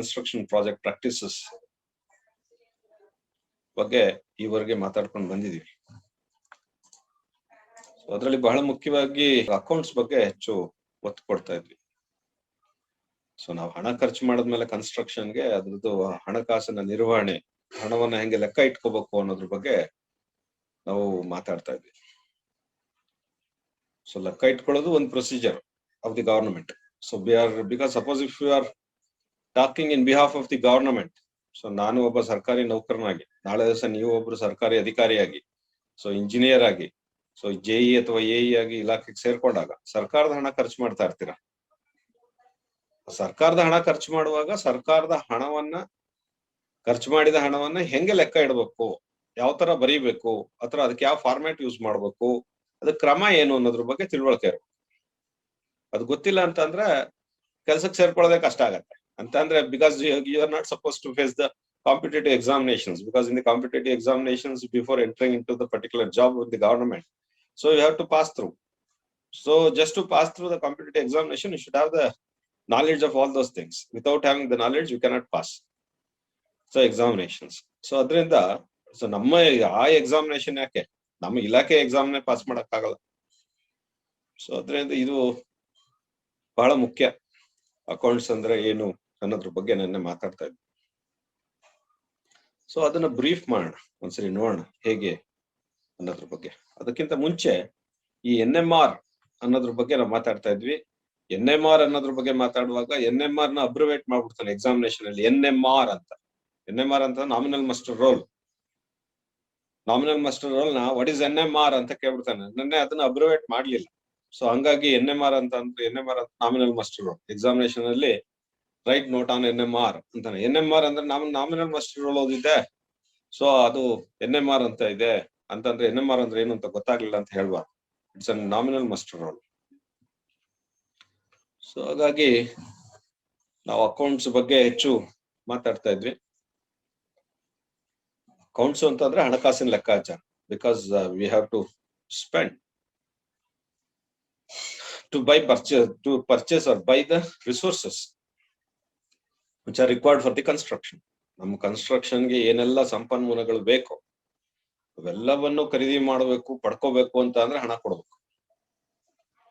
Construction project practices ಬಗ್ಗೆ ಈವರೆಗೆ ಮಾತಾಡ್ಕೊಂಡು ಬಂದಿದೀವಿ. ಅದರಲ್ಲಿ ಬಹಳ ಮುಖ್ಯವಾಗಿ ಅಕೌಂಟ್ಸ್ ಬಗ್ಗೆ ಹೆಚ್ಚು ಒತ್ತು ಕೊಡ್ತಾ ಇದ್ವಿ. ಸೊ ನಾವು ಹಣ ಖರ್ಚು ಮಾಡಿದ್ಮೇಲೆ ಕನ್ಸ್ಟ್ರಕ್ಷನ್ಗೆ ಅದ್ರದ್ದು ಹಣಕಾಸಿನ ನಿರ್ವಹಣೆ, ಹಣವನ್ನ ಹೆಂಗೆ ಲೆಕ್ಕ ಇಟ್ಕೋಬೇಕು ಅನ್ನೋದ್ರ ಬಗ್ಗೆ ನಾವು ಮಾತಾಡ್ತಾ ಇದ್ವಿ. ಸೊ ಲೆಕ್ಕ ಇಟ್ಕೊಳ್ಳೋದು ಒಂದು procedure of the government. So because suppose if you are talking in behalf of the government, so ನಾನು ಒಬ್ಬ ಸರ್ಕಾರಿ ನೌಕರನಾಗಿ, ನಾಳೆ ದಿವಸ ನೀವು ಒಬ್ರು ಸರ್ಕಾರಿ ಅಧಿಕಾರಿಯಾಗಿ, ಸೊ ಇಂಜಿನಿಯರ್ ಆಗಿ, ಸೊ ಜೆಇ ಅಥವಾ ಎಇ ಆಗಿ ಇಲಾಖೆಗೆ ಸೇರ್ಕೊಂಡಾಗ ಸರ್ಕಾರದ ಹಣ ಖರ್ಚು ಮಾಡ್ತಾ ಇರ್ತೀರಾ. ಸರ್ಕಾರದ ಹಣ ಖರ್ಚು ಮಾಡುವಾಗ ಸರ್ಕಾರದ ಹಣವನ್ನ, ಖರ್ಚು ಮಾಡಿದ ಹಣವನ್ನ ಹೆಂಗೆ ಲೆಕ್ಕ ಇಡಬೇಕು, ಯಾವ ತರ ಬರೀಬೇಕು, ಅಥವಾ ಅದಕ್ಕೆ ಯಾವ ಫಾರ್ಮ್ಯಾಟ್ ಯೂಸ್ ಮಾಡ್ಬೇಕು, ಅದಕ್ಕೆ ಕ್ರಮ ಏನು ಅನ್ನೋದ್ರ ಬಗ್ಗೆ ತಿಳುವಳಿಕೆ ಇರಬೇಕು. ಅದು ಗೊತ್ತಿಲ್ಲ ಅಂತಂದ್ರೆ ಕೆಲ್ಸಕ್ಕೆ ಸೇರ್ಕೊಳ್ಳೋದೇ ಕಷ್ಟ ಆಗತ್ತೆ. ಅಂತಂದ್ರೆ because you are not supposed to face the competitive examinations, because in the competitive examinations before entering into the particular job with the government, so you have to pass through. So just to pass through the competitive examination, you should have the knowledge of all those things. Without having the knowledge, you cannot pass so examinations. So adrinda so namma aa examination yake namma ilake exam ne pass madak agalla. So adrinda idu ಬಹಳ ಮುಖ್ಯ. Accounts ಅಂದ್ರೆ ಏನು ಅನ್ನೋದ್ರ ಬಗ್ಗೆ ನೆನ್ನೆ ಮಾತಾಡ್ತಾ ಇದ್ದೆ. So ಅದನ್ನ ಬ್ರೀಫ್ ಮಾಡೋಣ, ಒಂದ್ಸರಿ ನೋಡೋಣ ಹೇಗೆ ಅನ್ನೋದ್ರ ಬಗ್ಗೆ. ಅದಕ್ಕಿಂತ ಮುಂಚೆ ಈ NMR ಅನ್ನೋದ್ರ ಬಗ್ಗೆ ನಾವು ಮಾತಾಡ್ತಾ ಇದ್ವಿ. NMR ಅನ್ನೋದ್ರ ಬಗ್ಗೆ ಮಾತಾಡುವಾಗ NMR ನ ಅಬ್ರಿವೇಟ್ ಮಾಡ್ಬಿಡ್ತಾನೆ ಎಕ್ಸಾಮಿನೇಷನ್ ಅಲ್ಲಿ. NMR ಅಂತ nominal master roll. Nominal master roll ನ ವಾಟ್ ಇಸ್ NMR ಅಂತ ಕೇಳ್ಬಿಡ್ತಾನೆ. ನೆನ್ನೆ ಅದನ್ನ ಅಬ್ರಿವೇಟ್ ಮಾಡ್ಲಿಲ್ಲ. ಸೊ ಹಂಗಾಗಿ NMR ಅಂತ ನಾಮಿನಲ್ ಮಾಸ್ಟರ್ ರೋಲ್. ಎಕ್ಸಾಮಿನೇಷನ್ ಅಲ್ಲಿ ರೈಟ್ ನೋಟ್ ಆನ್ NMR ಅಂತಾನೆ. NMR ಅಂದ್ರೆ ನಾಮಿನಲ್ ಮಾಸ್ಟರ್ ರೋಲ್ ಓದಿದ್ದೆ, ಸೊ ಅದು NMR ಅಂತ ಇದೆ ಅಂತಂದ್ರೆ NMR ಅಂದ್ರೆ ಏನು ಅಂತ ಗೊತ್ತಾಗ್ಲಿಲ್ಲ ಅಂತ ಹೇಳ್ಬಾರ್ದು. It's a nominal master roll. So ಹಾಗಾಗಿ ನಾವು ಅಕೌಂಟ್ಸ್ ಬಗ್ಗೆ ಹೆಚ್ಚು ಮಾತಾಡ್ತಾ ಇದ್ವಿ. ಅಕೌಂಟ್ಸ್ ಅಂತಂದ್ರೆ ಹಣಕಾಸಿನ ಲೆಕ್ಕಾಚಾರ. Because we have to spend to purchase or buy the resources which are required for the construction. ನಮ್ಮ ಕನ್ಸ್ಟ್ರಕ್ಷನ್ಗೆ ಏನೆಲ್ಲ ಸಂಪನ್ಮೂಲಗಳು ಬೇಕು ಅವೆಲ್ಲವನ್ನು ಖರೀದಿ ಮಾಡಬೇಕು, ಪಡ್ಕೋಬೇಕು ಅಂತ ಅಂದ್ರೆ ಹಣ ಕೊಡ್ಬೇಕು.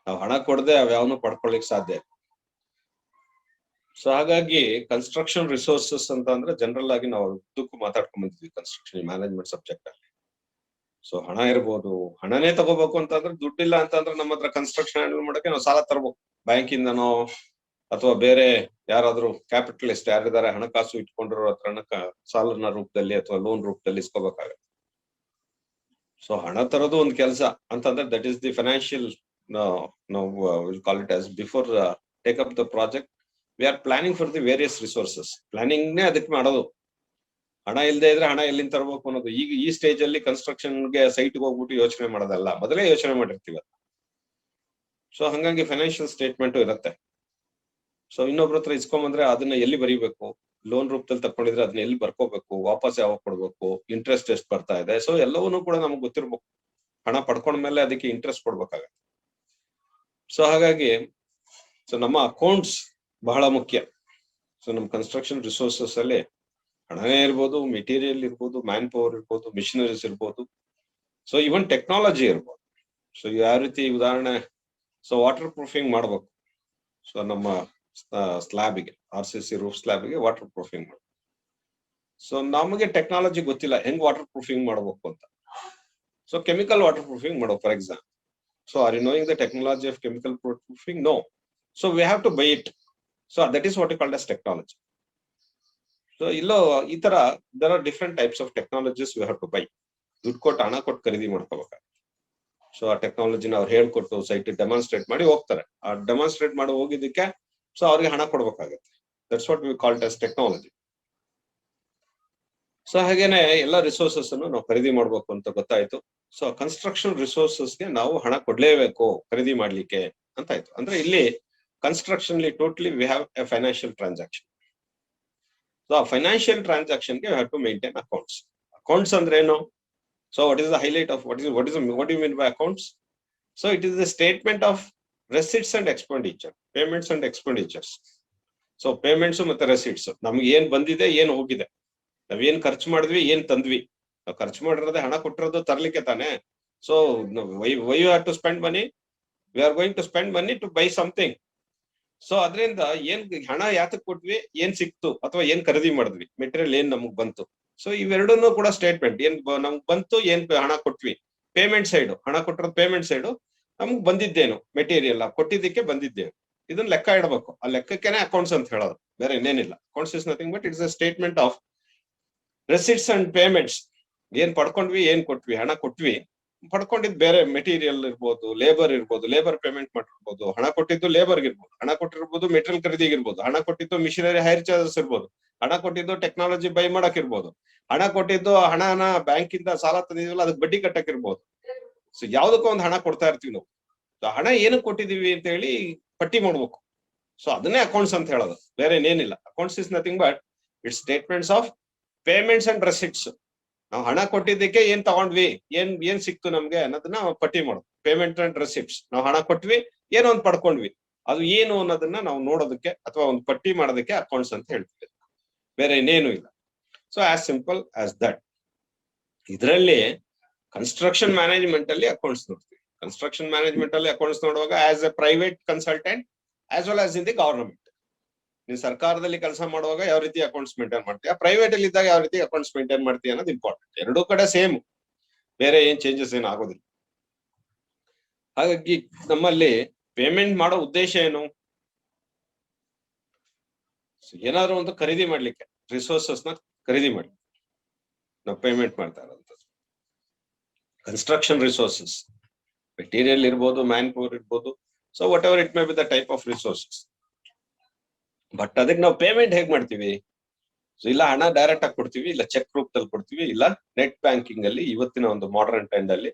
ನಾವು ಹಣ ಕೊಡದೆ ಅವ್ಯಾವನು ಪಡ್ಕೊಳ್ಳಿಕ್ ಸಾಧ್ಯ ಇಲ್ಲ. ಸೊ ಹಾಗಾಗಿ ಕನ್ಸ್ಟ್ರಕ್ಷನ್ ರಿಸೋರ್ಸಸ್ ಅಂತ ಅಂದ್ರೆ ಜನರಲ್ ಆಗಿ ನಾವು ಉದ್ದಕ್ಕೂ ಮಾತಾಡ್ಕೊಂಡ್ ಬಂದಿದ್ವಿ ಕನ್ಸ್ಟ್ರಕ್ಷನ್ ಮ್ಯಾನೇಜ್ಮೆಂಟ್ ಸಬ್ಜೆಕ್ಟ್ ಅಲ್ಲಿ. ಸೊ ಹಣ ಇರ್ಬೋದು, ಹಣನೇ ತಗೋಬೇಕು ಅಂತಂದ್ರೆ ದುಡ್ಡಿಲ್ಲ ಅಂತಂದ್ರೆ ನಮ್ಮ ಹತ್ರ ಕನ್ಸ್ಟ್ರಕ್ಷನ್ ಹ್ಯಾಂಡಲ್ ಮಾಡಕ್ಕೆ ನಾವು ಸಾಲ ತರಬೇಕು, ಬ್ಯಾಂಕಿಂದನೋ ಅಥವಾ ಬೇರೆ ಯಾರಾದ್ರೂ ಕ್ಯಾಪಿಟಲಿಸ್ಟ್ ಯಾರಿದ್ದಾರೆ ಹಣಕಾಸು ಇಟ್ಕೊಂಡಿರೋ ಹತ್ರ ಸಾಲನ ರೂಪದಲ್ಲಿ ಅಥವಾ ಲೋನ್ ರೂಪದಲ್ಲಿ ಇಸ್ಕೋಬೇಕಾಗತ್ತೆ. ಸೊ ಹಣ ತರೋದು ಒಂದು ಕೆಲಸ ಅಂತಂದ್ರೆ that is the financial, will call it as before take up the project we are planning for the various resources. Planning ನೇ ಅದಕ್ಕೆ ಮಾಡೋದು. ಹಣ ಇಲ್ಲದೆ ಇದ್ರೆ ಹಣ ಎಲ್ಲಿಂದ ತರಬೇಕು ಅನ್ನೋದು ಈಗ ಈ ಸ್ಟೇಜ್ ಅಲ್ಲಿ ಕನ್ಸ್ಟ್ರಕ್ಷನ್ಗೆ ಸೈಟ್ಗೆ ಹೋಗ್ಬಿಟ್ಟು ಯೋಚನೆ ಮಾಡೋದಲ್ಲ, ಮೊದಲೇ ಯೋಚನೆ ಮಾಡಿರ್ತೀವಿ. ಸೊ ಹಂಗಾಗಿ ಫೈನಾನ್ಷಿಯಲ್ ಸ್ಟೇಟ್ಮೆಂಟ್ ಇರುತ್ತೆ. ಸೊ ಇನ್ನೊಬ್ರ ಹತ್ರ ಇಸ್ಕೊಂಬಂದ್ರೆ ಅದನ್ನ ಎಲ್ಲಿ ಬರೀಬೇಕು, ಲೋನ್ ರೂಪದಲ್ಲಿ ತಕೊಂಡಿದ್ರೆ ಅದನ್ನ ಎಲ್ಲಿ ಬರ್ಕೋಬೇಕು, ವಾಪಸ್ ಯಾವಾಗ ಕೊಡ್ಬೇಕು, ಇಂಟ್ರೆಸ್ಟ್ ಎಷ್ಟು ಬರ್ತಾ ಇದೆ, ಸೊ ಎಲ್ಲವನ್ನೂ ಕೂಡ ನಮ್ಗೆ ಗೊತ್ತಿರ್ಬೇಕು. ಹಣ ಪಡ್ಕೊಂಡ್ಮೇಲೆ ಅದಕ್ಕೆ ಇಂಟ್ರೆಸ್ಟ್ ಕೊಡ್ಬೇಕಾಗತ್ತೆ. ಸೊ ಹಾಗಾಗಿ ಸೊ ನಮ್ಮ ಅಕೌಂಟ್ಸ್ ಬಹಳ ಮುಖ್ಯ. ಸೊ ನಮ್ಮ ಕನ್ಸ್ಟ್ರಕ್ಷನ್ ರಿಸೋರ್ಸಸ್ ಅಲ್ಲಿ ಹಣನೇ ಇರ್ಬೋದು, ಮೆಟೀರಿಯಲ್ ಇರ್ಬೋದು, ಮ್ಯಾನ್ ಪವರ್ ಇರ್ಬೋದು, ಮಿಷನರೀಸ್ ಇರ್ಬೋದು, ಸೊ ಇವನ್ ಟೆಕ್ನಾಲಜಿ ಇರ್ಬೋದು. ಸೊ ಯಾವ ರೀತಿ ಉದಾಹರಣೆ, ಸೊ ವಾಟರ್ ಪ್ರೂಫಿಂಗ್ ಮಾಡ್ಬೇಕು. ಸೊ ನಮ್ಮ ಸ್ಲ್ಯಾಬಿಗೆ, RCC ರೂಫ್ ಸ್ಲ್ಯಾಬಿಗೆ ವಾಟರ್ ಪ್ರೂಫಿಂಗ್ ಮಾಡ್ಬೇಕು. ಸೊ ನಮಗೆ ಟೆಕ್ನಾಲಜಿ ಗೊತ್ತಿಲ್ಲ ಹೆಂಗ್ ವಾಟರ್ ಪ್ರೂಫಿಂಗ್ ಮಾಡ್ಬೇಕು ಅಂತ. ಸೊ ಕೆಮಿಕಲ್ ವಾಟರ್ ಪ್ರೂಫಿಂಗ್ ಮಾಡೋ for example. So are you knowing the technology of chemical proofing? No. So we have to buy it. So that is what you called as technology. So ಇಲ್ಲೋ ಈ ತರ there are different types of technologies we have to buy. ದುಡ್ಡು ಕೊಟ್ಟು ಹಣ ಕೊಟ್ಟು ಖರೀದಿ ಮಾಡ್ಕೋಬೇಕಾಗುತ್ತೆ. So ಆ ಟೆಕ್ನಾಲಜಿನ ಅವ್ರು ಹೇಳ್ಕೊಟ್ಟು ಸೈಟ್ ಡೆಮಾನ್ಸ್ಟ್ರೇಟ್ ಮಾಡಿ ಹೋಗ್ತಾರೆ. ಆ ಡೆಮಾನ್ಸ್ಟ್ರೇಟ್ ಮಾಡಿ ಹೋಗಿದ್ದಕ್ಕೆ ಸೊ ಅವ್ರಿಗೆ ಹಣ ಕೊಡ್ಬೇಕಾಗತ್ತೆ. That's what we called as technology. So ಹಾಗೇನೆ ಎಲ್ಲ ರಿಸೋರ್ಸಸ್ ಅನ್ನು ನಾವು ಖರೀದಿ ಮಾಡ್ಬೇಕು ಅಂತ ಗೊತ್ತಾಯ್ತು. ಸೊ ಕನ್ಸ್ಟ್ರಕ್ಷನ್ ರಿಸೋರ್ಸಸ್ಗೆ ನಾವು ಹಣ ಕೊಡ್ಲೇಬೇಕು ಖರೀದಿ ಮಾಡ್ಲಿಕ್ಕೆ ಅಂತ ಆಯ್ತು. ಅಂದ್ರೆ ಇಲ್ಲಿ construction totally we have a financial transaction. So ಆ ಫೈನಾನ್ಷಿಯಲ್ ಟ್ರಾನ್ಸಾಕ್ಷನ್ಗೆ we have to maintain accounts. Accounts ಅಂದ್ರೆ ಏನು? So what is the highlight of what do you mean by accounts? So it is the statement of receipts and expenditure, payments and expenditures. So payments ಮತ್ತೆ receipts, ನಮ್ಗೆ ಏನ್ ಬಂದಿದೆ ಏನ್ ಹೋಗಿದೆ, ನಾವ್ ಏನ್ ಖರ್ಚು ಮಾಡಿದ್ವಿ ಏನ್ ತಂದ್ವಿ. ನಾವು ಖರ್ಚು ಮಾಡಿರೋದೇ ಹಣ ಕೊಟ್ಟಿರೋದು ತರ್ಲಿಕ್ಕೆ ತಾನೆ. So why you have to spend money, we are going to spend money to buy something. So ಅದರಿಂದ ಏನ್ ಹಣ ಯಾತಕ್ ಕೊಟ್ವಿ, ಏನ್ ಸಿಕ್ತು ಅಥವಾ ಏನ್ ಖರೀದಿ ಮಾಡಿದ್ವಿ, ಮೆಟೀರಿಯಲ್ ಏನ್ ನಮಗ್ ಬಂತು. ಸೊ ಇವೆರಡನ್ನೂ ಕೂಡ ಸ್ಟೇಟ್ಮೆಂಟ್, ಏನ್ ನಮ್ಗ್ ಬಂತು, ಏನ್ ಹಣ ಕೊಟ್ವಿ. ಪೇಮೆಂಟ್ ಸೈಡ್ ಹಣ ಕೊಟ್ಟಿರೋದು, ಪೇಮೆಂಟ್ ಸೈಡ್ ನಮ್ಗ್ ಬಂದಿದ್ದೇನು ಮೆಟೀರಿಯಲ್ ಕೊಟ್ಟಿದ್ದಕ್ಕೆ ಬಂದಿದ್ದೇನು, ಇದನ್ನ ಲೆಕ್ಕ ಇಡಬೇಕು. ಆ ಲೆಕ್ಕಕ್ಕೇನೆ ಅಕೌಂಟ್ಸ್ ಅಂತ ಹೇಳೋದು, ಬೇರೆ ಇನ್ನೇನಿಲ್ಲ. Accounts is nothing but it's a statement of receipts and payments. ಏನ್ ಪಡ್ಕೊಂಡ್ವಿ, ಏನ್ ಕೊಟ್ವಿ, ಹಣ ಕೊಟ್ವಿ, ಪಡ್ಕೊಂಡಿದ್ ಬೇರೆ ಮೆಟೀರಿಯಲ್ ಇರ್ಬೋದು, ಲೇಬರ್ ಇರ್ಬೋದು, ಲೇಬರ್ ಪೇಮೆಂಟ್ ಮಾಡಿರ್ಬೋದು, ಹಣ ಕೊಟ್ಟಿದ್ದು ಲೇಬರ್ ಇರ್ಬೋದು, ಹಣ ಕೊಟ್ಟಿರ್ಬೋದು ಮೆಟೀರಿಯಲ್ ಖರೀದಿಗೆ ಇರ್ಬೋದು, ಹಣ ಕೊಟ್ಟಿದ್ದು ಮಿಷನರಿ ಹೈರ್ ಚಾರ್ಜಸ್ ಇರ್ಬೋದು, ಹಣ ಕೊಟ್ಟಿದ್ದು ಟೆಕ್ನಾಲಜಿ ಬೈ ಮಾಡಕ್ ಇರ್ಬೋದು, ಹಣ ಕೊಟ್ಟಿದ್ದು ಹಣನ ಬ್ಯಾಂಕ್ ಇಂದ ಸಾಲ ತಂದಿದ್ವಲ್ಲ ಅದಕ್ಕೆ ಬಡ್ಡಿ ಕಟ್ಟಕ್ ಇರ್ಬೋದು. ಸೊ ಯಾವ್ದಕ್ಕೂ ಒಂದು ಹಣ ಕೊಡ್ತಾ ಇರ್ತೀವಿ ನಾವು. ಸೊ ಹಣ ಏನಕ್ಕೆ ಕೊಟ್ಟಿದೀವಿ ಅಂತ ಹೇಳಿ ಪಟ್ಟಿ ಮಾಡ್ಬೇಕು. ಸೊ ಅದನ್ನೇ ಅಕೌಂಟ್ಸ್ ಅಂತ ಹೇಳೋದು, ಬೇರೆ ಏನೇನಿಲ್ಲ. Accounts is nothing but it's statements of payments and receipts. ನಾವು ಹಣ ಕೊಟ್ಟಿದ್ದಕ್ಕೆ ಏನ್ ತಗೊಂಡ್ವಿ, ಏನ್ ಸಿಕ್ತು ನಮ್ಗೆ ಅನ್ನೋದನ್ನ ಪಟ್ಟಿ ಮಾಡೋದು. ಪೇಮೆಂಟ್ ಅಂಡ್ ರೆಸಿಪ್ಟ್ಸ್, ನಾವು ಹಣ ಕೊಟ್ವಿ, ಏನೋ ಒಂದು ಪಡ್ಕೊಂಡ್ವಿ, ಅದು ಏನು ಅನ್ನೋದನ್ನ ನಾವು ನೋಡೋದಕ್ಕೆ ಅಥವಾ ಒಂದು ಪಟ್ಟಿ ಮಾಡೋದಕ್ಕೆ ಅಕೌಂಟ್ಸ್ ಅಂತ ಹೇಳ್ತೀವಿ, ಬೇರೆ ಇನ್ನೇನು ಇಲ್ಲ. So as simple as that. ಇದರಲ್ಲಿ ಕನ್ಸ್ಟ್ರಕ್ಷನ್ ಮ್ಯಾನೇಜ್ಮೆಂಟ್ ಅಲ್ಲಿ ಅಕೌಂಟ್ಸ್ ನೋಡ್ತೀವಿ. ಕನ್ಸ್ಟ್ರಕ್ಷನ್ ಮ್ಯಾನೇಜ್ಮೆಂಟ್ ಅಲ್ಲಿ ಅಕೌಂಟ್ಸ್ ನೋಡುವಾಗ as A private consultant as well as in the government. ನೀವು ಸರ್ಕಾರದಲ್ಲಿ ಕೆಲಸ ಮಾಡುವಾಗ ಯಾವ ರೀತಿ ಅಕೌಂಟ್ಸ್ ಮೇಂಟೈನ್ ಮಾಡ್ತೀಯಾ, ಪ್ರೈವೇಟ್ ಅಲ್ಲಿ ಇದ್ದಾಗ ಯಾವ ರೀತಿ ಅಕೌಂಟ್ಸ್ ಮೇಂಟೈನ್ ಮಾಡ್ತೀಯ ಅನ್ನೋದು ಇಂಪಾರ್ಟೆಂಟ್. ಎರಡೂ ಕಡೆ ಸೇಮ್, ಬೇರೆ ಏನ್ ಚೇಂಜಸ್ ಏನು ಆಗೋದಿಲ್ಲ. ಹಾಗಾಗಿ ನಮ್ಮಲ್ಲಿ ಪೇಮೆಂಟ್ ಮಾಡೋ ಉದ್ದೇಶ ಏನು, ಏನಾದ್ರು ಒಂದು ಖರೀದಿ ಮಾಡ್ಲಿಕ್ಕೆ, ರಿಸೋರ್ಸಸ್ ನ ಖರೀದಿ ಮಾಡಿ ನಾವು ಪೇಮೆಂಟ್ ಮಾಡ್ತಾ ಇರೋಂಥದ್ದು. ಕನ್ಸ್ಟ್ರಕ್ಷನ್ ರಿಸೋರ್ಸಸ್, ಮೆಟೀರಿಯಲ್ ಇರ್ಬೋದು, ಮ್ಯಾನ್ ಪವರ್ ಇರ್ಬೋದು, so what ever it may be the type of resources. But ಅದಕ್ಕೆ ನಾವು ಪೇಮೆಂಟ್ ಹೇಗ್ ಮಾಡ್ತೀವಿ, ಸೊ ಇಲ್ಲ ಹಣ ಡೈರೆಕ್ಟ್ ಆಗಿ ಕೊಡ್ತೀವಿ, ಇಲ್ಲ ಚೆಕ್ ರೂಪದಲ್ಲಿ ಕೊಡ್ತೀವಿ, ಇಲ್ಲ ನೆಟ್ ಬ್ಯಾಂಕಿಂಗ್ ಅಲ್ಲಿ ಇವತ್ತಿನ ಒಂದು ಮಾಡರ್ನ್ ಟ್ರೆಂಡ್ ಅಲ್ಲಿ.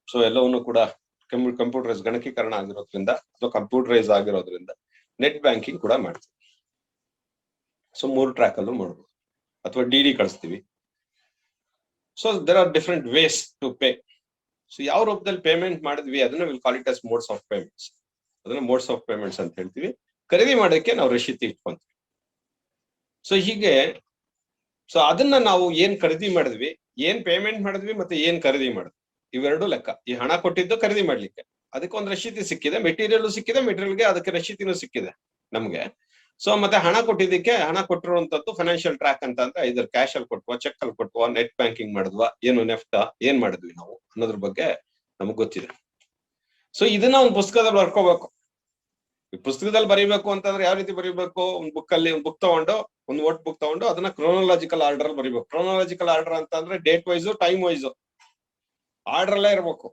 ಸೊ ಎಲ್ಲವನ್ನು ಕೂಡ ಕಂಪ್ಯೂಟರೈಸ್, ಗಣಕೀಕರಣ ಆಗಿರೋದ್ರಿಂದ ಅಥವಾ ಕಂಪ್ಯೂಟರೈಸ್ ಆಗಿರೋದ್ರಿಂದ ನೆಟ್ ಬ್ಯಾಂಕಿಂಗ್ ಕೂಡ ಮಾಡ್ತೀವಿ. ಸೊ 3 ಟ್ರ್ಯಾಕ್ ಅಲ್ಲೂ ಮಾಡ್ಬೋದು, ಅಥವಾ ಡಿ ಕಳಿಸ್ತೀವಿ. So there are different ways to pay. So ಯಾವ ರೂಪದಲ್ಲಿ ಪೇಮೆಂಟ್ ಮಾಡಿದ್ವಿ ಅದನ್ನ will call it as modes of payments. ಅದನ್ನ ಮೋಡ್ಸ್ ಆಫ್ ಪೇಮೆಂಟ್ಸ್ ಅಂತ ಹೇಳ್ತೀವಿ. ಖರೀದಿ ಮಾಡೋದಕ್ಕೆ ನಾವು ರಶೀತಿ ಇಟ್ಕೊಂತೀವಿ. ಸೊ ಹೀಗೆ, ಸೊ ಅದನ್ನ ನಾವು ಏನ್ ಖರೀದಿ ಮಾಡಿದ್ವಿ, ಏನ್ ಪೇಮೆಂಟ್ ಮಾಡಿದ್ವಿ, ಮತ್ತೆ ಏನ್ ಖರೀದಿ ಮಾಡಿದ್ವಿ, ಇವೆರಡು ಲೆಕ್ಕ. ಈ ಹಣ ಕೊಟ್ಟಿದ್ದು ಖರೀದಿ ಮಾಡ್ಲಿಕ್ಕೆ, ಅದಕ್ಕೆ ಒಂದು ರಶೀತಿ ಸಿಕ್ಕಿದೆ, ಮೆಟೀರಿಯಲ್ ಸಿಕ್ಕಿದೆ, ಮೆಟೀರಿಯಲ್ಗೆ ಅದಕ್ಕೆ ರಶೀತಿನೂ ಸಿಕ್ಕಿದೆ ನಮ್ಗೆ. ಸೊ ಮತ್ತೆ ಹಣ ಕೊಟ್ಟಿದ್ದಕ್ಕೆ, ಹಣ ಕೊಟ್ಟಿರುವಂತದ್ದು ಫೈನಾನ್ಷಿಯಲ್ ಟ್ರ್ಯಾಕ್ ಅಂತ ಅಂದ್ರೆ ಇದರ್ ಕ್ಯಾಶ್ ಅಲ್ಲಿ ಕೊಟ್ವಾ, ಚೆಕ್ ಅಲ್ಲಿ ಕೊಟ್ವಾ, ನೆಟ್ ಬ್ಯಾಂಕಿಂಗ್ ಮಾಡಿದ್ವಾ, ಏನು ನೆಫ್ಟ್ ಏನ್ ಮಾಡಿದ್ವಿ ನಾವು ಅನ್ನೋದ್ರ ಬಗ್ಗೆ ನಮಗ್ ಗೊತ್ತಿದೆ. ಸೊ ಇದನ್ನ ಒಂದು ಪುಸ್ತಕದಲ್ಲಿ ಬರ್ಕೋಬೇಕು. ಪುಸ್ತಕದಲ್ಲಿ ಬರೀಬೇಕು ಅಂತಂದ್ರೆ ಯಾವ ರೀತಿ ಬರೀಬೇಕು, ಒಂದು ಬುಕ್ ಅಲ್ಲಿ ಒಂದು ಬುಕ್ ತಗೊಂಡು, ಒಂದು ನೋಟ್ ಬುಕ್ ತಗೊಂಡು ಅದನ್ನ ಕ್ರೋನಾಲಜಿಕಲ್ ಆರ್ಡರ್ ಅಲ್ಲಿ ಬರೀಬೇಕು. ಕ್ರೋನಾಲಜಿಕಲ್ ಆರ್ಡರ್ ಅಂತ ಅಂದ್ರೆ date wise, time wise order ಅಲ್ಲೇ ಇರ್ಬೇಕು.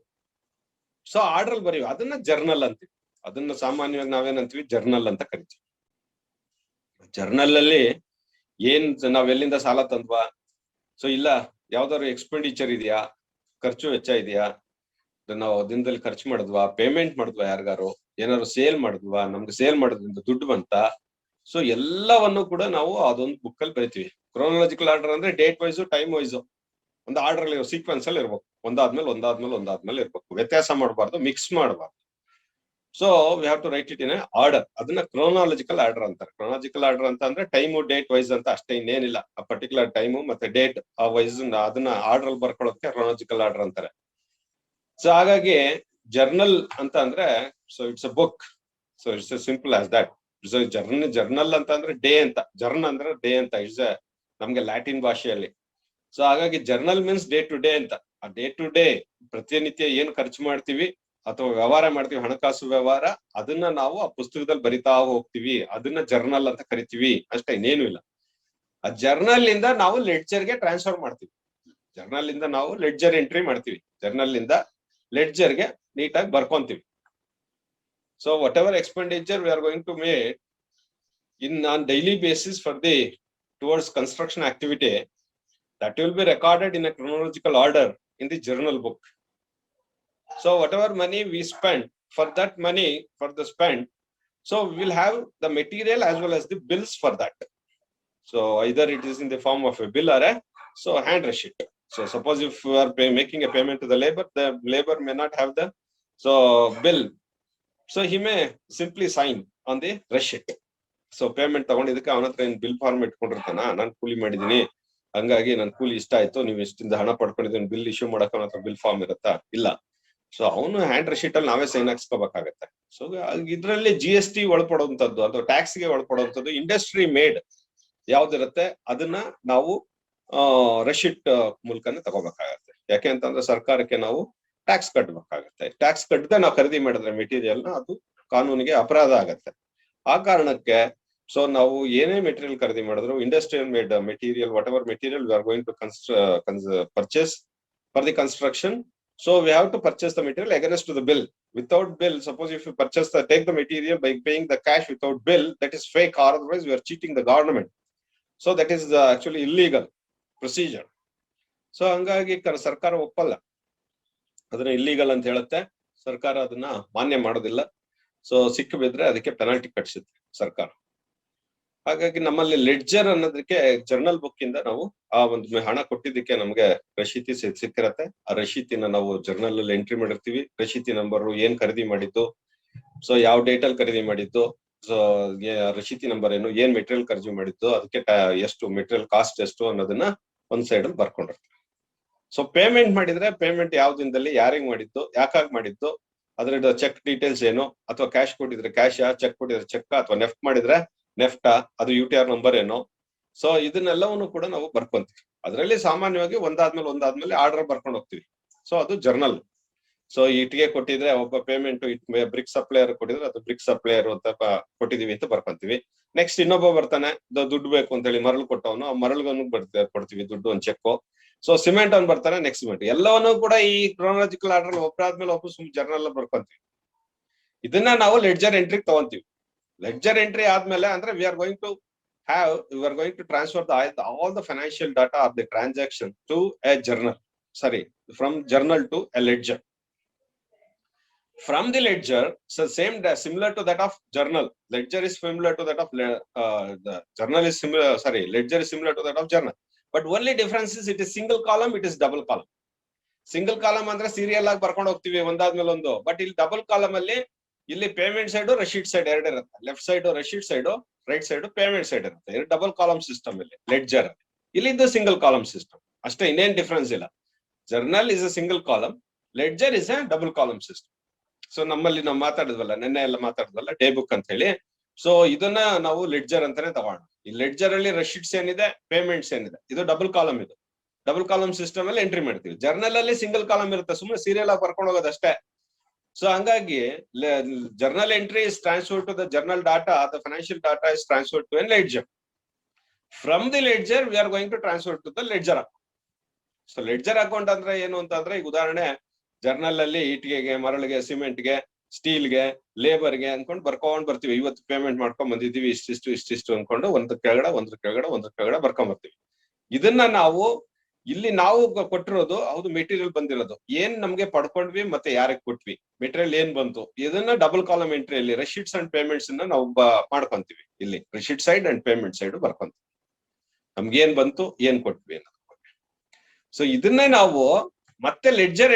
ಸೊ ಆರ್ಡರ್ ಅಲ್ಲಿ ಬರೀವಿ, ಅದನ್ನ ಜರ್ನಲ್ ಅಂತೀವಿ. ಅದನ್ನ ಸಾಮಾನ್ಯವಾಗಿ ನಾವೇನಂತೀವಿ, ಜರ್ನಲ್ ಅಂತ ಕರಿತೀವಿ. ಜರ್ನಲ್ ಅಲ್ಲಿ ಏನ್ ನಾವ್ ಎಲ್ಲಿಂದ ಸಾಲ ತಂದ್ವಾ, ಸೊ ಇಲ್ಲ ಯಾವ್ದಾದ್ರು ಎಕ್ಸ್ಪೆಂಡಿಚರ್ ಇದೆಯಾ, ಖರ್ಚು ವೆಚ್ಚ ಇದೆಯಾ, ನಾವು ದಿನದಲ್ಲಿ ಖರ್ಚು ಮಾಡಿದ್ವಾ, ಪೇಮೆಂಟ್ ಮಾಡಿದ್ವಾ, ಯಾರಿಗಾರು ಏನಾದ್ರು ಸೇಲ್ ಮಾಡಿದ್ವಾ, ನಮ್ಗೆ ಸೇಲ್ ಮಾಡೋದ್ರಿಂದ ದುಡ್ಡು ಬಂತ. ಸೊ ಎಲ್ಲವನ್ನು ಕೂಡ ನಾವು ಅದೊಂದು ಬುಕ್ ಅಲ್ಲಿ ಬರಿತೀವಿ. ಕ್ರೋನಾಲಜಿಕಲ್ ಆರ್ಡರ್ ಅಂದ್ರೆ ಡೇಟ್ ವೈಸ್, ಟೈಮ್ ವೈಸ್ ಒಂದು ಆರ್ಡರ್ ಅಲ್ಲಿ ಸೀಕ್ವೆನ್ಸ್ ಅಲ್ಲಿ ಇರ್ಬೇಕು, ಒಂದಾದ್ಮೇಲೆ ಇರ್ಬೇಕು, ವ್ಯತ್ಯಾಸ ಮಾಡಬಾರ್ದು, ಮಿಕ್ಸ್ ಮಾಡಬಾರ್ದು. So we have to write it in order. ಅದನ್ನ ಕ್ರೋನಾಲಜಿಕಲ್ ಆರ್ಡರ್ ಅಂತಾರೆ. ಕ್ರೋನಾಲಜಿಕಲ್ ಆರ್ಡರ್ ಅಂತ ಅಂದ್ರೆ ಟೈಮು ಡೇಟ್ ವೈಸ್ ಅಂತ ಅಷ್ಟೇ, ಇನ್ನೇನಿಲ್ಲ. ಆ ಪರ್ಟಿಕ್ಯುಲರ್ ಟೈಮು ಮತ್ತೆ ಡೇಟ್ ಆ ವೈಸ್ ಅದನ್ನ ಆರ್ಡರ್ ಅಲ್ಲಿ ಬರ್ಕೊಳ್ಳೋದಕ್ಕೆ ಕ್ರೋನಾಲಜಿಕಲ್ ಆರ್ಡರ್ ಅಂತಾರೆ. ಸೊ ಹಾಗಾಗಿ ಜರ್ನಲ್ ಅಂತ ಅಂದ್ರೆ, so it's a book. So it's simple as that. So journal ಅಂತ ಅಂದ್ರೆ ಡೇ ಅಂತ, ಜರ್ನ್ ಅಂದ್ರೆ ಡೇ ಅಂತ, ಇಟ್ಸ್ ನಮ್ಗೆ ಲ್ಯಾಟಿನ್ ಭಾಷೆಯಲ್ಲಿ. ಸೊ ಹಾಗಾಗಿ journal means day to day ಅಂತ. ಆ ಡೇ ಟು ಡೇ ಪ್ರತಿನಿತ್ಯ ಏನ್ ಖರ್ಚು ಮಾಡ್ತೀವಿ ಅಥವಾ ವ್ಯವಹಾರ ಮಾಡ್ತೀವಿ, ಹಣಕಾಸು ವ್ಯವಹಾರ, ಅದನ್ನ ನಾವು ಆ ಪುಸ್ತಕದಲ್ಲಿ ಬರಿತಾ ಹೋಗ್ತೀವಿ. ಅದನ್ನ ಜರ್ನಲ್ ಅಂತ ಕರಿತೀವಿ ಅಷ್ಟೇ, ಇನ್ನೇನು ಇಲ್ಲ. ಆ ಜರ್ನಲ್ ಇಂದ ನಾವು ಲೆಡ್ಜರ್ಗೆ ಟ್ರಾನ್ಸ್ಫರ್ ಮಾಡ್ತೀವಿ. ಜರ್ನಲ್ ಇಂದ ನಾವು ಲೆಡ್ಜರ್ ಎಂಟ್ರಿ ಮಾಡ್ತೀವಿ, ಜರ್ನಲ್ ಇಂದ ಲೆಡ್ಜರ್ಗೆ ನೀಟಾಗಿ ಬರ್ಕೊಂತೀವಿ. So whatever expenditure we are going to make in on daily basis for the towards construction activity, that will be recorded in a chronological order in the journal book. So whatever money we spend, for that money, for the spend, so we will have the material as well as the bills for that. So either it is in the form of a bill or a hand receipt. So suppose if you are making a payment to the labor may not have the bill, so he may simply sign on the receipt. So payment ತಗೊಂಡಿದ್ದಕ್ಕೆ ಅವನ ಹತ್ರ ಏನ್ bill form ಇಟ್ಕೊಂಡಿರ್ತಾನ, ನಾನು ಕೂಲಿ ಮಾಡಿದೀನಿ ಹಂಗಾಗಿ ನನ್ ಕೂಲಿ ಇಷ್ಟ ಆಯ್ತು, ನೀವು ಇಷ್ಟಿಂದ ಹಣ ಪಡ್ಕೊಂಡಿದ್ದೀನಿ, ಬಿಲ್ ಇಶ್ಯೂ ಮಾಡಕ್ ಅವನ ಹತ್ರ ಬಿಲ್ ಫಾರ್ಮ್ ಇರುತ್ತಾ? ಇಲ್ಲ. ಸೊ ಅವನು ಹ್ಯಾಂಡ್ ರಿಶೀಟ್ ಅಲ್ಲಿ ನಾವೇ ಸೈನ್ ಹಾಕ್ಸ್ಕೋಬೇಕಾಗತ್ತೆ. ಸೊ ಇದ್ರಲ್ಲಿ GST ಒಳಪಡುವಂತದ್ದು ಅಥವಾ ಟ್ಯಾಕ್ಸ್ ಗೆ ಒಳಪಡುವಂತದ್ದು ಇಂಡಸ್ಟ್ರಿ ಮೇಡ್ ಯಾವ್ದಿರುತ್ತೆ ಅದನ್ನ ನಾವು ರೆಸಿಟ್ ಮೂಲಕನೇ ತಗೋಬೇಕಾಗತ್ತೆ. ಯಾಕೆ ಅಂತಂದ್ರೆ ಸರ್ಕಾರಕ್ಕೆ ನಾವು ಟ್ಯಾಕ್ಸ್ ಕಟ್ಟಬೇಕಾಗತ್ತೆ. ಟ್ಯಾಕ್ಸ್ ಕಟ್ಟದೆ ನಾವು ಖರೀದಿ ಮಾಡಿದ್ರೆ ಮೆಟೀರಿಯಲ್ ನ ಅದು ಕಾನೂನಿಗೆ ಅಪರಾಧ ಆಗತ್ತೆ. ಆ ಕಾರಣಕ್ಕೆ ಸೊ ನಾವು ಏನೇ ಮೆಟೀರಿಯಲ್ ಖರೀದಿ ಮಾಡಿದ್ರು industrial made material, whatever material we are going to purchase for the construction, so we have to purchase the material against to the bill. Without bill, suppose if you take the material by paying the cash without bill, that is fake, or otherwise we are cheating the government. So that is actually illegal procedure. So hangagi ಸರ್ಕಾರ ಒಪ್ಪಲ್ಲ, ಅದನ್ನ illegal ಅಂತ ಹೇಳುತ್ತೆ. ಸರ್ಕಾರ ಅದನ್ನ ಮಾನ್ಯ ಮಾಡೋದಿಲ್ಲ. So ಸಿಕ್ಕ ಬಿದ್ರೆ ಅದಕ್ಕೆ ಪೆನಾಲ್ಟಿ ಕಟ್ಸುತ್ತೆ ಸರ್ಕಾರ. ಹಾಗಾಗಿ ನಮ್ಮಲ್ಲಿ ಲೆಡ್ಜರ್ ಅನ್ನೋದಕ್ಕೆ ಜರ್ನಲ್ ಬುಕ್ ಇಂದ ನಾವು ಆ ಒಂದು ಹಣ ಕೊಟ್ಟಿದ್ದಕ್ಕೆ ನಮ್ಗೆ ರಶೀತಿ ಸಿಕ್ಕಿರತ್ತೆ. ಆ ರಶೀತಿನ ನಾವು ಜರ್ನಲ್ ಅಲ್ಲಿ ಎಂಟ್ರಿ ಮಾಡಿರ್ತೀವಿ. ರಶೀತಿ ನಂಬರ್, ಏನ್ ಖರೀದಿ ಮಾಡಿದ್ದು, ಸೊ ಯಾವ ಡೇಟ್ ಅಲ್ಲಿ ಖರೀದಿ ಮಾಡಿದ್ದು, ಸೊ ರಶೀತಿ ನಂಬರ್ ಏನು, ಏನ್ ಮೆಟೀರಿಯಲ್ ಖರೀದಿ ಮಾಡಿದ್ದು, ಅದಕ್ಕೆ ಎಷ್ಟು ಮೆಟೀರಿಯಲ್ ಕಾಸ್ಟ್ ಎಷ್ಟು ಅನ್ನೋದನ್ನ ಒಂದ್ ಸೈಡ್ ಅಲ್ಲಿ ಬರ್ಕೊಂಡಿರ್ತೀವಿ. ಸೊ ಪೇಮೆಂಟ್ ಮಾಡಿದ್ರೆ ಪೇಮೆಂಟ್ ಯಾವ ದಿನದಲ್ಲಿ ಯಾರಿಗ್ ಮಾಡಿದ್ದು, ಯಾಕಾಗ್ ಮಾಡಿದ್ದು, ಅದ್ರ ಚೆಕ್ ಡೀಟೇಲ್ಸ್ ಏನು, ಅಥವಾ ಕ್ಯಾಶ್ ಕೊಟ್ಟಿದ್ರೆ ಕ್ಯಾಶ್, ಚೆಕ್ ಕೊಟ್ಟಿದ್ರೆ ಚೆಕ್, ಅಥವಾ ನೆಫ್ಟ್ ಮಾಡಿದ್ರೆ ನೆಫ್ಟಾ, ಅದು UTR ನಂಬರ್ ಏನು. ಸೊ ಇದನ್ನೆಲ್ಲವನ್ನು ಕೂಡ ನಾವು ಬರ್ಕೊಂತೀವಿ. ಅದರಲ್ಲಿ ಸಾಮಾನ್ಯವಾಗಿ ಒಂದಾದ್ಮೇಲೆ ಆರ್ಡರ್ ಬರ್ಕೊಂಡು ಹೋಗ್ತೀವಿ. ಸೊ ಅದು ಜರ್ನಲ್. ಸೊ ಇಟ್ಟಿಗೆ ಕೊಟ್ಟಿದ್ರೆ ಒಬ್ಬ ಪೇಮೆಂಟ್ ಬ್ರಿಕ್ ಸಪ್ಲೈಯರ್ ಕೊಟ್ಟಿದ್ರೆ ಅದು ಬ್ರಿಕ್ ಸಪ್ಲೈಯರ್ ಅಂತ ಕೊಟ್ಟಿದೀವಿ ಅಂತ ಬರ್ಕೊಂತೀವಿ. ನೆಕ್ಸ್ಟ್ ಇನ್ನೊಬ್ಬ ಬರ್ತಾನೆ, ದುಡ್ಡು ಬೇಕು ಅಂತ ಹೇಳಿ ಮರಳು ಕೊಟ್ಟವನು, ಆ ಮರಳುಗನ್ನು ಕೊಡ್ತೀವಿ ದುಡ್ಡು, ಒಂದ್ ಚೆಕ್. ಸೊ ಸಿಮೆಂಟ್ ಅವ್ನು ಬರ್ತಾನೆ, ನೆಕ್ಸ್ಟ್ ಸಿಮೆಂಟ್. ಎಲ್ಲವನ್ನೂ ಕೂಡ ಈ ಕ್ರೋನಾಲಜಿಕಲ್ ಆರ್ಡರ್ ಒಬ್ಬರಾದ್ಮೇಲೆ ಒಬ್ಬ ಜರ್ನಲ್ ಬರ್ಕೊಂತೀವಿ. ಇದನ್ನ ನಾವು ಲೆಡ್ಜರ್ ಎಂಟ್ರಿ ತಗೊಂತೀವಿ. ಲೆಡ್ಜರ್ ಎಂಟ್ರಿ ಆದ್ಮೇಲೆ ಅಂದ್ರೆ we are going to transfer all the financial data of the transaction to a journal, from journal to a ledger. From the ledger, so similar to that of journal, ledger is similar to that of the journal is similar, ledger is similar to that of journal, but only difference is it is single column, it is double column. Single column ಅಂದ್ರೆ serial ಆಗಿ ಬರ್ಕೊಂಡು ಹೋಗ್ತೀವಿ ಒಂದಾದ್ಮೇಲೆ ಒಂದು, but ಇಲ್ಲಿ double column ಅಲ್ಲಿ ಇಲ್ಲಿ payment side receipt side ಎರಡು ಇರುತ್ತೆ. Left side receipt side, right side payment side ಇರುತ್ತೆ. ಎರಡು ಡಬಲ್ ಕಾಲಮ್ ಸಿಸ್ಟಮ್ ಇಲ್ಲಿ ಲೆಡ್ಜರ್. ಇಲ್ಲಿ ಇದು ಸಿಂಗಲ್ ಕಾಲಮ್ ಸಿಸ್ಟಮ್ ಅಷ್ಟೇ, ಇನ್ನೇನ್ ಡಿಫರೆನ್ಸ್ ಇಲ್ಲ. Journal is a single column, ledger is a double column system. So ನಮ್ಮಲ್ಲಿ ನಾವು ಮಾತಾಡಿದ್ವಲ್ಲ, ನೆನ್ನೆ ಎಲ್ಲ ಮಾತಾಡಿದ್ವಲ್ಲ ಡೇ ಬುಕ್ ಅಂತ ಹೇಳಿ. ಸೊ ಇದನ್ನ ನಾವು ಲೆಡ್ಜರ್ ಅಂತಾನೆ ತಗೋಣ. ಈ ಲೆಡ್ಜರ್ ಅಲ್ಲಿ ರೆಸಿಟ್ಸ್ ಏನಿದೆ, ಪೇಮೆಂಟ್ಸ್ ಏನಿದೆ, ಇದು ಡಬಲ್ ಕಾಲಮ್. ಇದು ಡಬಲ್ ಕಾಲಮ್ ಸಿಸ್ಟಮ್ ಅಲ್ಲಿ ಎಂಟ್ರಿ ಮಾಡ್ತೀವಿ. ಜರ್ನಲ್ ಅಲ್ಲಿ ಸಿಂಗಲ್ ಕಾಲಮ್ ಇರುತ್ತೆ, ಸುಮ್ಮನೆ ಸೀರಿಯಲ್ ಆಗಿ ಬರ್ಕೊಂಡು ಹೋಗೋದಷ್ಟೇ. ಸೊ ಹಂಗಾಗಿ journal entry is transferred to the journal data, the financial data is transferred to a ledger. From the ledger we are going to transfer to the ledger account. So ledger account ಅಂದ್ರೆ ಏನು ಅಂತಂದ್ರೆ, ಈಗ ಉದಾಹರಣೆ journal ಅಲ್ಲಿ ಇಟ್ಟಿಗೆಗೆ, ಮರಳಿಗೆ, ಸಿಮೆಂಟ್ಗೆ, ಸ್ಟೀಲ್ಗೆ, ಲೇಬರ್ಗೆ ಅನ್ಕೊಂಡು ಬರ್ಕೊಂಡ್ ಬರ್ತೀವಿ. ಇವತ್ತು payment ಮಾಡ್ಕೊಂಡ್ ಬಂದಿದ್ದೀವಿ, ಇಷ್ಟಿಷ್ಟು ಅನ್ಕೊಂಡು ಒಂದ್ರ ಕೆಳಗಡೆ ಬರ್ಕೊಂಡ್ ಬರ್ತೀವಿ. ಇದನ್ನ ನಾವು ಇಲ್ಲಿ ನಾವು ಕೊಟ್ಟಿರೋದು ಹೌದು, ಮೆಟೀರಿಯಲ್ ಬಂದಿರೋದು ಏನ್ ನಮ್ಗೆ ಪಡ್ಕೊಂಡ್ವಿ ಮತ್ತೆ ಯಾರಿಗೆ ಕೊಟ್ವಿ, ಮೆಟೀರಿಯಲ್ ಏನ್ ಬಂತು, ಇದನ್ನ ಡಬಲ್ ಕಾಲಮ್ ಎಂಟ್ರಿಯಲ್ಲಿ ರೆಸಿಟ್ಸ್ ಅಂಡ್ ಪೇಮೆಂಟ್ಸ್ ನಾವು ಮಾಡ್ಕೊಂತೀವಿ. ಇಲ್ಲಿ receipt side and payment side ಬರ್ಕೊಂತೀವಿ, ನಮ್ಗೆ ಏನ್ ಬಂತು, ಏನ್ ಕೊಟ್ವಿ ಅನ್ನೋದು. ಸೊ ಇದನ್ನೇ ನಾವು ಮತ್ತೆ ಲೆಡ್ಜರ್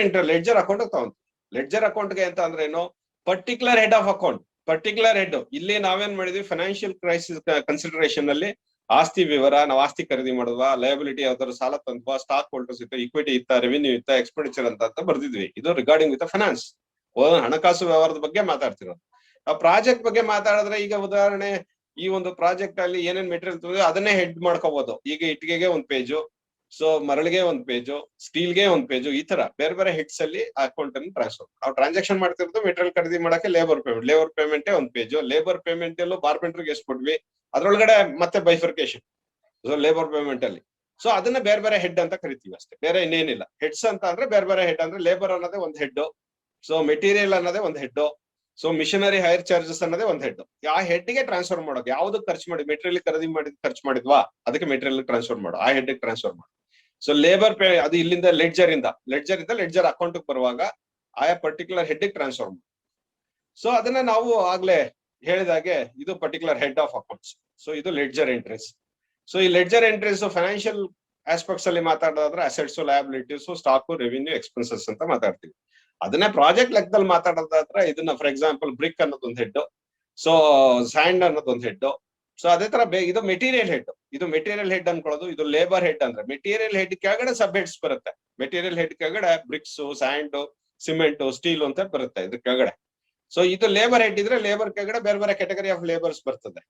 ಅಕೌಂಟ್ ತಗೊಂತೀವಿ. ಲೆಡ್ಜರ್ ಅಕೌಂಟ್ಗೆ ಅಂತ ಅಂದ್ರೆ ಏನು, particular head of account, particular head. ಇಲ್ಲಿ ನಾವೇನ್ ಮಾಡಿದ್ವಿ, ಫೈನಾನ್ಷಿಯಲ್ ಕ್ರೈಸಿಸ್ ಕನ್ಸಿಡರೇಷನ್ ಅಲ್ಲಿ ಆಸ್ತಿ ವಿವರ, ನಾವು ಆಸ್ತಿ ಖರೀದಿ ಮಾಡುವ, ಲಯಬಿಲಿಟಿ ಯಾವ್ದಾದ್ರು ಸಾಲ ತಂದ್ವಾ, ಸ್ಟಾಕ್ ಹೋಲ್ಡರ್ಸ್ ಇತ್ತು, ಇಕ್ವಿಟಿ ಇತ್ತ, ರೆವಿನ್ಯೂ ಇತ್ತ, ಎಕ್ಸ್ಪೆಂಡಿಚರ್ ಅಂತ ಬರ್ದಿದ್ವಿ. ಇದು ರಿಗಾರ್ಡಿಂಗ್ ವಿತ್ ಫೈನಾನ್ಸ್, ಹಣಕಾಸು ವ್ಯವಹಾರದ ಬಗ್ಗೆ ಮಾತಾಡ್ತಿರೋದು. ಆ ಪ್ರಾಜೆಕ್ಟ್ ಬಗ್ಗೆ ಮಾತಾಡಿದ್ರೆ, ಈಗ ಉದಾಹರಣೆ ಈ ಒಂದು ಪ್ರಾಜೆಕ್ಟ್ ಅಲ್ಲಿ ಏನೇನ್ ಮೆಟೀರಿಯಲ್ ತಂದ್ರೆ ಅದನ್ನೇ ಹೆಡ್ ಮಾಡ್ಕೋಬಹುದು. ಈಗ ಇಟ್ಟಿಗೆಗೆ ಒಂದ್ ಪೇಜು, ಸೊ ಮರಳಿಗೆ ಒಂದ್ ಪೇಜು, ಸ್ಟೀಲ್ಗೆ ಒಂದ್ ಪೇಜು, ಈ ತರ ಬೇರೆ ಬೇರೆ ಹೆಡ್ಸ್ ಅಲ್ಲಿ ಅಕೌಂಟ್ ಅನ್ನು ಟ್ರಾನ್ಸ್ಫರ್. ನಾವು ಟ್ರಾನ್ಸಾಕ್ಷನ್ ಮಾಡ್ತಿರೋದು ಮೆಟೀರಿಯಲ್ ಖರೀದಿ ಮಾಡಕ್ಕೆ ಲೇಬರ್ ಪೇಮೆಂಟ್ ಒಂದ್ ಪೇಜು. ಲೇಬರ್ ಪೇಮೆಂಟ್ ಎಲ್ಲೂ ಕಾರ್ಪೆಂಟರ್ಗೆ ಎಷ್ಟು ಕೊಡ್ವಿ, ಅದ್ರೊಳಗಡೆ ಮತ್ತೆ ಬೈಫರ್ಕೇಶನ್ ಲೇಬರ್ ಪೇಮೆಂಟ್ ಅಲ್ಲಿ. ಸೊ ಅದನ್ನ ಬೇರೆ ಬೇರೆ ಹೆಡ್ ಅಂತ ಕರಿತೀವಿ ಅಷ್ಟೇ, ಬೇರೆ ಇನ್ನೇನಿಲ್ಲ. ಹೆಡ್ಸ್ ಅಂತ ಅಂದ್ರೆ ಬೇರೆ ಬೇರೆ ಹೆಡ್ ಅಂದ್ರೆ ಲೇಬರ್ ಅನ್ನೋದೇ ಒಂದ್ ಹೆಡ್, ಸೊ ಮೆಟೀರಿಯಲ್ ಅನ್ನೋದೇ ಒಂದ್ head, so machinery hire charges ಅನ್ನೋದೇ ಒಂದ್ ಹೆಡ್. ಆ ಹೆಡ್ ಗೆ ಟ್ರಾನ್ಸ್ಫರ್ ಮಾಡೋದು, ಯಾವ್ದಕ್ ಖರ್ಚು ಮಾಡಿ, ಮೆಟೀರಿಯಲ್ ಖರೀದಿ ಖರ್ಚು ಮಾಡಿದ್ವಾ ಅದಕ್ಕೆ ಮೆಟೀರಿಯಲ್ ಟ್ರಾನ್ಸ್ಫರ್ ಮಾಡೋ, ಆ ಹೆಡ್ ಟ್ರಾನ್ಸ್ಫರ್ ಮಾಡೋ. ಸೊ ಲೇಬರ್ ಪೇ ಅದು ಇಲ್ಲಿಂದ ಲೆಡ್ಜರ್ ಅಕೌಂಟ್ ಬರುವಾಗ ಆಯಾ ಪರ್ಟಿಕ್ಯುಲರ್ ಹೆಡ್ ಟ್ರಾನ್ಸ್ಫರ್ ಮಾಡಿ. ಸೊ ಅದನ್ನ ನಾವು ಆಗ್ಲೇ ಹೇಳಿದಾಗೆ ಇದು particular head of accounts. So ಇದು ಲೆಡ್ಜರ್ ಎಂಟ್ರೀಸ್. ಸೊ ಈ ಲೆಡ್ಜರ್ ಎಂಟ್ರೀಸ್ ಫೈನಾನ್ಷಿಯಲ್ ಆಸ್ಪೆಕ್ಟ್ಸ್ ಅಲ್ಲಿ ಮಾತಾಡೋದಾದ್ರೆ assets, liabilities, stock, revenue, expenses ಅಂತ ಮಾತಾಡ್ತೀವಿ. ಅದನ್ನೇ ಪ್ರಾಜೆಕ್ಟ್ ಲೆಕ್ಕದಲ್ಲಿ ಮಾತಾಡೋದಾದ್ರೆ ಇದನ್ನ ಫಾರ್ ಎಕ್ಸಾಂಪಲ್ ಬ್ರಿಕ್ ಅನ್ನೋದೊಂದು ಹೆಡ್, ಸೊ ಸ್ಯಾಂಡ್ ಅನ್ನೋದೊಂದು ಹೆಡ್, ಸೊ ಅದೇ ತರ ಇದು ಮೆಟೀರಿಯಲ್ ಹೆಡ್, ಇದು ಮೆಟೀರಿಯಲ್ ಹೆಡ್ ಅನ್ಕೊಳ್ಳೋದು, ಇದು ಲೇಬರ್ ಹೆಡ್. ಅಂದ್ರೆ ಮೆಟೀರಿಯಲ್ ಹೆಡ್ ಕೆಳಗಡೆ ಸಬ್ ಹೆಡ್ಸ್ ಬರುತ್ತೆ. ಮೆಟೀರಿಯಲ್ ಹೆಡ್ ಕೆಳಗಡೆ ಬ್ರಿಕ್ಸ್, ಸ್ಯಾಂಡ್, ಸಿಮೆಂಟ್, ಸ್ಟೀಲ್ ಅಂತ ಬರುತ್ತೆ ಇದ್ರ ಕೆಳಗಡೆ. ಸೊ ಇದು ಲೇಬರ್ ಹೆಡ್ ಇದ್ರೆ ಲೇಬರ್ ಕೆಳಗಡೆ ಬೇರೆ ಬೇರೆ ಕ್ಯಾಟಗರಿ ಆಫ್ ಲೇಬರ್ಸ್ ಬರ್ತದೆ.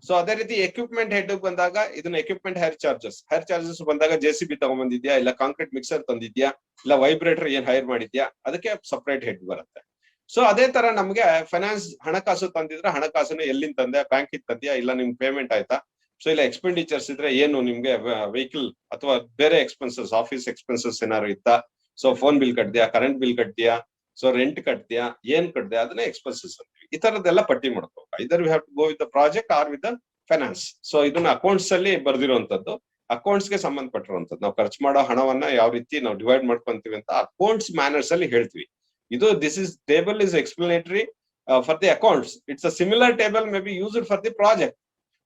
ಸೊ ಅದೇ ರೀತಿ ಎಕ್ವಿಪ್ಮೆಂಟ್ ಹೆಡ್ ಬಂದಾಗ ಇದನ್ನ ಎಕ್ವಿಪ್ಮೆಂಟ್ ಹೈರ್ ಚಾರ್ಜಸ್ ಬಂದಾಗ JCB ತಗೊಂಡ್ಬಂದಿದ್ಯಾ, ಇಲ್ಲ ಕಾಂಕ್ರೀಟ್ ಮಿಕ್ಸರ್ ತಂದಿದ್ಯಾ, ಇಲ್ಲ ವೈಬ್ರೇಟರ್ ಏನ್ ಹೈರ್ ಮಾಡಿದ್ಯಾ, ಅದಕ್ಕೆ ಸಪರೇಟ್ ಹೆಡ್ ಬರುತ್ತೆ. ಸೊ ಅದೇ ತರ ನಮ್ಗೆ ಫೈನಾನ್ಸ್ ಹಣಕಾಸು ತಂದಿದ್ರೆ ಹಣಕಾಸನ್ನ ಎಲ್ಲಿಂದ ತಂದೆ, ಬ್ಯಾಂಕ್ ಇದ್ ತಂದ್ಯಾ, ಇಲ್ಲ ನಿಮ್ಗೆ ಪೇಮೆಂಟ್ ಆಯ್ತಾ, ಸೊ ಇಲ್ಲ ಎಕ್ಸ್ಪೆಂಡಿಚರ್ಸ್ ಇದ್ರೆ ಏನು ನಿಮ್ಗೆ ವೆಹಿಕಲ್ ಅಥವಾ ಬೇರೆ ಎಕ್ಸ್ಪೆನ್ಸಸ್, ಆಫೀಸ್ ಎಕ್ಸ್ಪೆನ್ಸಸ್ ಏನಾದ್ರು ಇತ್ತಾ, ಸೊ ಫೋನ್ ಬಿಲ್ ಕಟ್ದ್ಯಾ, ಕರೆಂಟ್ ಬಿಲ್ ಕಟ್ದ್ಯಾ, ಸೊ ರೆಂಟ್ ಕಟ್ದ್ಯಾ, ಏನ್ ಕಟ್ದ್ಯಾ, ಅದನ್ನ ಎಕ್ಸ್ಪೆನ್ಸಸ್ ಅಂತೀವಿ. ಈ ತರದ್ದೆಲ್ಲ ಪಟ್ಟಿ ಮಾಡ್ಕೋಬೇಕು. Either we have to go with the project or with the finance. So ಇದನ್ನ ಅಕೌಂಟ್ಸ್ ಅಲ್ಲಿ ಬರ್ದಿರುವಂತದ್ದು, ಅಕೌಂಟ್ಸ್ ಗೆ ಸಂಬಂಧಪಟ್ಟಿರುವಂತದ್ದು. ನಾವು ಖರ್ಚು ಮಾಡೋ ಹಣವನ್ನ ಯಾವ ರೀತಿ ನಾವು ಡಿವೈಡ್ ಮಾಡ್ಕೊಂತೀವಿ ಅಂತ ಅಕೌಂಟ್ಸ್ ಮ್ಯಾನರ್ಸ್ ಅಲ್ಲಿ ಹೇಳ್ತೀವಿ. ಇದು table is explanatory for the accounts. It's a similar table may be used for the project.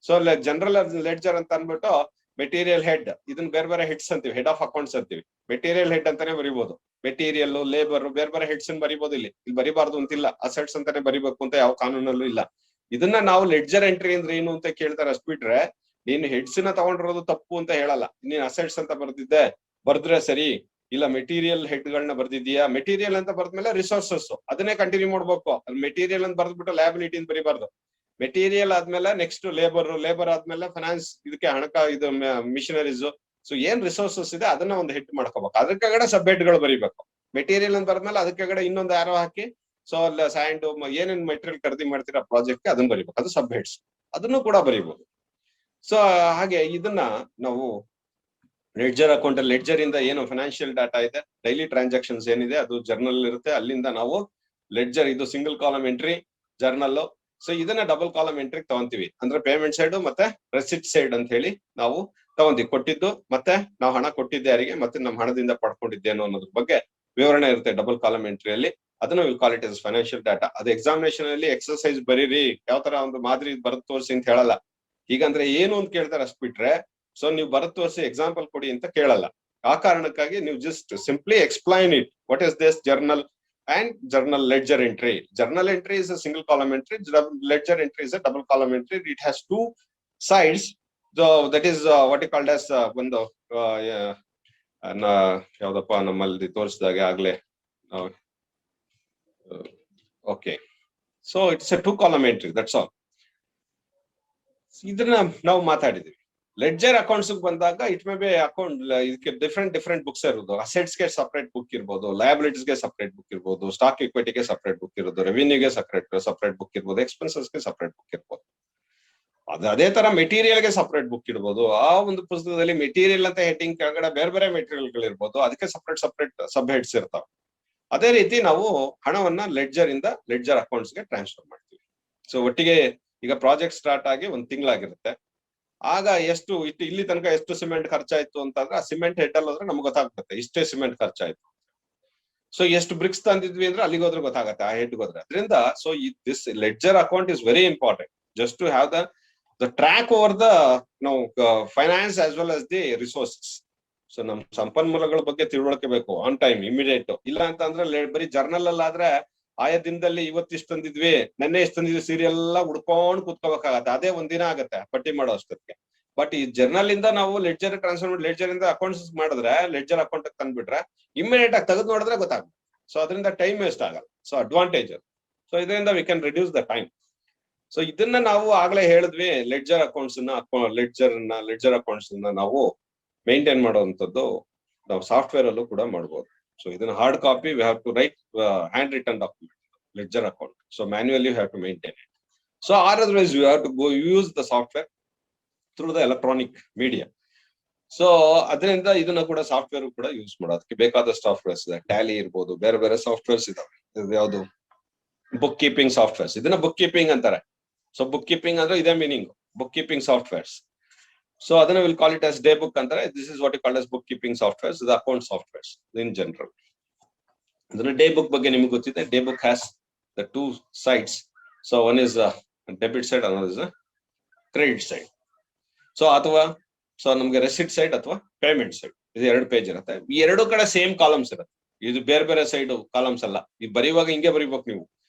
So general ledger ಅಂತ ಅನ್ಬಿಟ್ಟು ಮೆಟೀರಿಯಲ್ ಹೆಡ್, ಇದನ್ನ ಬೇರೆ ಬೇರೆ ಹೆಡ್ಸ್ ಅಂತೀವಿ, ಹೆಡ್ ಆಫ್ ಅಕೌಂಟ್ಸ್ ಅಂತೀವಿ. ಮೆಟೀರಿಯಲ್ ಹೆಡ್ ಅಂತಾನೆ ಬರೀಬಹುದು. ಮೆಟೀರಿಯಲ್, ಲೇಬರ್, ಬೇರೆ ಬೇರೆ ಹೆಡ್ಸ್ ಬರೀಬಹುದು. ಇಲ್ಲಿ ಬರೀಬಾರ್ದು ಅಂತಿಲ್ಲ, ಅಸೆಟ್ಸ್ ಅಂತಾನೆ ಬರೀಬೇಕು ಅಂತ ಯಾವ ಕಾನೂನಲ್ಲೂ ಇಲ್ಲ. ಇದನ್ನ ನಾವು ಲೆಡ್ಜರ್ ಎಂಟ್ರಿ ಅಂದ್ರೆ ಏನು ಅಂತ ಕೇಳ್ತಾರೆ ಅಷ್ಟು ಬಿಟ್ರೆ, ನೀನು ಹೆಡ್ಸ್ ನ ತಗೊಂಡಿರೋದು ತಪ್ಪು ಅಂತ ಹೇಳಲ್ಲ. ನೀನ್ ಅಸೆಟ್ಸ್ ಅಂತ ಬರ್ದಿದ್ದೆ, ಬರ್ದ್ರೆ ಸರಿ, ಇಲ್ಲ ಮೆಟೀರಿಯಲ್ ಹೆಡ್ ಗಳನ್ನ ಬರ್ದಿದ್ಯಾ, ಮೆಟೀರಿಯಲ್ ಅಂತ ಬರ್ದ್ಮೇಲೆ ರಿಸೋರ್ಸಸ್ ಅದನ್ನೇ ಕಂಟಿನ್ಯೂ ಮಾಡ್ಬೇಕು. ಮೆಟೀರಿಯಲ್ ಅಂತ ಬರ್ದ್ಬಿಟ್ಟು ಲ್ಯಾಬಿಲಿಟಿ ಅಂತ ಬರೀಬಾರ್ದು. ಮೆಟೀರಿಯಲ್ ಆದ್ಮೇಲೆ ನೆಕ್ಸ್ಟ್ ಲೇಬರ್ ಆದ್ಮೇಲೆ ಫೈನಾನ್ಸ್, ಇದಕ್ಕೆ ಇದು ಮಿಷನರೀಸ್. ಸೊ ಏನ್ ರಿಸೋರ್ಸಸ್ ಇದೆ ಅದನ್ನ ಒಂದು ಹೆಡ್ ಮಾಡ್ಕೋಬೇಕು. ಅದ್ರ ಕೆಳಗಡೆ ಸಬ್ ಹೆಡ್ ಗಳು ಬರೀಬೇಕು. ಮೆಟೀರಿಯಲ್ ಅಂತ ಬರ್ದ್ಮೇಲೆ ಅದಕ್ಕೆ ಕೆಳಗಡೆ ಇನ್ನೊಂದು ಆರೋ ಹಾಕಿ, ಸೊ ಅಲ್ಲ ಸ್ಯಾಂಡ್ ಏನೇನ್ ಮೆಟೀರಿಯಲ್ ಖರೀದಿ ಮಾಡ್ತೀರಾ ಪ್ರಾಜೆಕ್ಟ್ ಅದನ್ನ ಬರೀಬೇಕು, ಅದು ಸಬ್ ಹೆಡ್ಸ್, ಅದನ್ನು ಕೂಡ ಬರೀಬಹುದು. ಸೊ ಹಾಗೆ ಇದನ್ನ ನಾವು ಲೆಡ್ಜರ್ ಅಕೌಂಟ್ ಅಲ್ಲಿ, ಲೆಡ್ಜರ್ ಇಂದ ಏನು ಫೈನಾನ್ಷಿಯಲ್ ಡಾಟಾ ಇದೆ, ಡೈಲಿ ಟ್ರಾನ್ಸಾಕ್ಷನ್ಸ್ ಏನಿದೆ ಅದು ಜರ್ನಲ್ ಇರುತ್ತೆ. ಅಲ್ಲಿಂದ ನಾವು ಲೆಡ್ಜರ್, ಇದು single column entry journal. So ಇದನ್ನ ಡಬಲ್ ಕಾಲಮ್ ಎಂಟ್ರಿ ತಗೊಂತೀವಿ. ಅಂದ್ರೆ ಪೇಮೆಂಟ್ ಸೈಡ್ ಮತ್ತೆ ರೆಸಿಟ್ ಸೈಡ್ ಅಂತ ಹೇಳಿ ನಾವು ತಗೊಂತೀವಿ. ಕೊಟ್ಟಿದ್ದು ಮತ್ತೆ ನಾವು ಹಣ ಕೊಟ್ಟಿದ್ದೆ ಯಾರಿಗೆ, ಮತ್ತೆ ನಮ್ಮ ಹಣದಿಂದ ಪಡ್ಕೊಂಡಿದ್ದೇನೋ ಅನ್ನೋದ್ರ ಬಗ್ಗೆ ವಿವರಣೆ ಇರುತ್ತೆ ಡಬಲ್ ಕಾಲಮ್ ಎಂಟ್ರಿಯಲ್ಲಿ. ಅದನ್ನ will call it is financial data. ಅದು ಎಕ್ಸಾಮಿನೇಷನ್ ಅಲ್ಲಿ ಎಕ್ಸರ್ಸೈಸ್ ಬರೀರಿ, ಯಾವ ತರ ಒಂದು ಮಾದರಿ ಬರೆದು ತೋರಿಸಿ ಅಂತ ಹೇಳಲ್ಲ. ಹೀಗಂದ್ರೆ ಏನು ಅಂತ ಕೇಳ್ತಾರೆ ಅಷ್ಟು ಬಿಟ್ರೆ, ಸೊ ನೀವು ಬರೆದು ತೋರಿಸಿ ಎಕ್ಸಾಂಪಲ್ ಕೊಡಿ ಅಂತ ಕೇಳಲ್ಲ. ಆ ಕಾರಣಕ್ಕಾಗಿ ನೀವು just simply explain it, what is this journal and journal ledger entry. Journal entry is a single column entry. Ledger entry is a double column entry. It has two sides. So that is what you called as ಒಂದು ಯಾವ್ದಪ್ಪ ನಮ್ಮಲ್ಲಿ ತೋರಿಸಿದಾಗೆ ಆಗ್ಲೇ. Okay, so it's a two column entry, that's all. ಇದನ್ನ ನಾವು ಮಾತಾಡಿದೀವಿ. Ledger accounts ಬಂದಾಗ it may be account, ಇದಕ್ಕೆ different books ಇರೋದು. Assets ಗೆ ಸಪರೇಟ್ ಬುಕ್ ಇರ್ಬೋದು, ಲಯಬಿಲಿಟೀಸ್ ಗೆ ಸಪರೇಟ್ ಬುಕ್ ಇರ್ಬೋದು, ಸ್ಟಾಕ್ ಇಕ್ವಿಟಿಗೆ ಸಪರೇಟ್ ಬುಕ್ ಇರೋದು, ರೆವಿನ್ಯೂಗೆ ಸಪರೇಟ್ ಬುಕ್ ಇರ್ಬೋದು, ಎಕ್ಸ್ಪೆನ್ಸಸ್ ಗೆ ಸಪರೇಟ್ ಬುಕ್ ಇರ್ಬೋದು. ಅದೇ ತರ ಮೆಟೀರಿಯಲ್ ಗೆ ಸಪರೇಟ್ ಬುಕ್ ಇರ್ಬೋದು. ಆ ಒಂದು ಪುಸ್ತಕದಲ್ಲಿ ಮೆಟೀರಿಯಲ್ ಅಂತ ಹೆಡ್ಡಿಂಗ್ ಕೆಳಗಡೆ ಬೇರೆ ಬೇರೆ ಮೆಟೀರಿಯಲ್ ಗಳು ಇರ್ಬೋದು, ಅದಕ್ಕೆ ಸಪರೇಟ್ ಸಬ್ ಹೆಡ್ಸ್ ಇರ್ತಾವೆ. ಅದೇ ರೀತಿ ನಾವು ಹಣವನ್ನ ಲೆಡ್ಜರ್ ಇಂದ ಲೆಡ್ಜರ್ ಅಕೌಂಟ್ಸ್ ಗೆ ಟ್ರಾನ್ಸ್ಫರ್ ಮಾಡ್ತೀವಿ. ಸೊ ಒಟ್ಟಿಗೆ ಈಗ ಪ್ರಾಜೆಕ್ಟ್ ಸ್ಟಾರ್ಟ್ ಆಗಿ ಒಂದು ತಿಂಗಳಾಗಿರುತ್ತೆ. ಆಗ ಎಷ್ಟು ಇಲ್ಲಿ ತನಕ ಎಷ್ಟು ಸಿಮೆಂಟ್ ಖರ್ಚಾಯ್ತು ಅಂತಂದ್ರೆ, ಆ ಸಿಮೆಂಟ್ ಹೆಡ್ ಅಲ್ಲಿ ಹೋದ್ರೆ ನಮ್ಗೆ ಗೊತ್ತಾಗುತ್ತೆ ಇಷ್ಟೇ ಸಿಮೆಂಟ್ ಖರ್ಚಾಯ್ತು. ಸೊ ಎಷ್ಟು ಬ್ರಿಕ್ಸ್ ತಂದಿದ್ವಿ ಅಂದ್ರೆ ಅಲ್ಲಿಗೆ ಹೋದ್ರೆ ಗೊತ್ತಾಗತ್ತೆ, ಆ ಹೆಡ್ ಹೋದ್ರೆ. ಅದರಿಂದ so this ledger account is very important, just to have the track over the finance as well as the resources. So ನಮ್ ಸಂಪನ್ಮೂಲಗಳ ಬಗ್ಗೆ ತಿಳುವಳಿಕೆ ಬೇಕು, ಆನ್ ಟೈಮ್, ಇಮಿಡಿಯೇಟ್. ಇಲ್ಲ ಅಂತಂದ್ರೆ ಬರೀ ಜರ್ನಲ್ ಅಲ್ಲಿ ಆದ್ರೆ ಆಯಾ ದಿನದಲ್ಲಿ ಇವತ್ತಿಷ್ಟು ತಂದಿದ್ವಿ, ನೆನ್ನೆ ಎಷ್ಟು ತಂದಿದ್ವಿ, ಸೀರಿಯಲ್ ಎಲ್ಲ ಹುಡ್ಕೊಂಡು ಕೂತ್ಕೋಬೇಕಾಗತ್ತೆ. ಅದೇ ಒಂದಿನ ಆಗತ್ತೆ ಪಟ್ಟಿ ಮಾಡೋ ಅಷ್ಟೊತ್ತಿಗೆ. ಬಟ್ ಈ ಜರ್ನಲ್ ಇಂದ ನಾವು ಲೆಡ್ಜರ್ ಟ್ರಾನ್ಸ್ಫರ್ ಮಾಡಿ ಲೆಡ್ಜರ್ ಇಂದ ಅಕೌಂಟ್ಸ್ ಮಾಡಿದ್ರೆ, ಲೆಡ್ಜರ್ ಅಕೌಂಟ್ ತಂದ್ಬಿಟ್ರೆ ಇಮಿಡಿಯೇಟ್ ಆಗಿ ತೆಗೆದು ನೋಡಿದ್ರೆ ಗೊತ್ತಾಗುತ್ತೆ. ಸೊ ಅದರಿಂದ ಟೈಮ್ ವೇಸ್ಟ್ ಆಗಲ್ಲ. So advantage. ಸೊ ಇದರಿಂದ we can reduce the time. So ಇದನ್ನ ನಾವು ಆಗ್ಲೇ ಹೇಳಿದ್ವಿ, ಲೆಡ್ಜರ್ ಅಕೌಂಟ್ಸ್ ಲೆಡ್ಜರ್ ಅಕೌಂಟ್ಸ್ ನಾವು ಮೇಂಟೈನ್ ಮಾಡುವಂತದ್ದು ನಾವು ಸಾಫ್ಟ್ವೇರ್ ಅಲ್ಲೂ ಕೂಡ ಮಾಡಬಹುದು. ಸೊ ಇದನ್ನ hard copy we have to write handwritten document, ledger account. So manually you have to maintain it. So otherwise you have to go use the software through the electronic media. So ಅದರಿಂದ ಇದನ್ನ ಕೂಡ software ಕೂಡ use ಮಾಡೋದಕ್ಕೆ ಬೇಕಾದ softwares ಇದೆ. Tally ಇರ್ಬೋದು, ಬೇರೆ ಬೇರೆ ಸಾಫ್ಟ್ವೇರ್ಸ್ ಇದಾವೆ. ಯಾವುದು ಬುಕ್ ಕೀಪಿಂಗ್ ಸಾಫ್ಟ್ವೇರ್ಸ್, ಇದನ್ನ ಬುಕ್ ಕೀಪಿಂಗ್ ಅಂತಾರೆ. ಸೊ ಬುಕ್ ಕೀಪಿಂಗ್ ಅಂದ್ರೆ ಇದೇ meaning, book keeping softwares. So ಅದನ್ನ will call it as day book ಅಂತಾರೆ. This is what you call as book keeping softwares, the account softwares in general. ಅದನ್ನ day book ಬಗ್ಗೆ ನಿಮ್ಗೆ ಗೊತ್ತಿದೆ. Day book has the two sides. So one is debit side, ಅನ್ನೋದು is credit side. So ಅಥವಾ so ನಮ್ಗೆ receipt side ಅಥವಾ payment side, ಇದು 2 page ಇರುತ್ತೆ. ಈ 2 ಕಡೆ ಸೇಮ್ ಕಾಲಮ್ಸ್ ಇರುತ್ತೆ. ಇದು ಬೇರೆ ಬೇರೆ ಸೈಡ್ ಕಾಲಮ್ಸ್ ಅಲ್ಲ. ಇದು ಬರೆಯುವಾಗ ಹಿಂಗೆ ಬರೀಬೇಕು ನೀವು.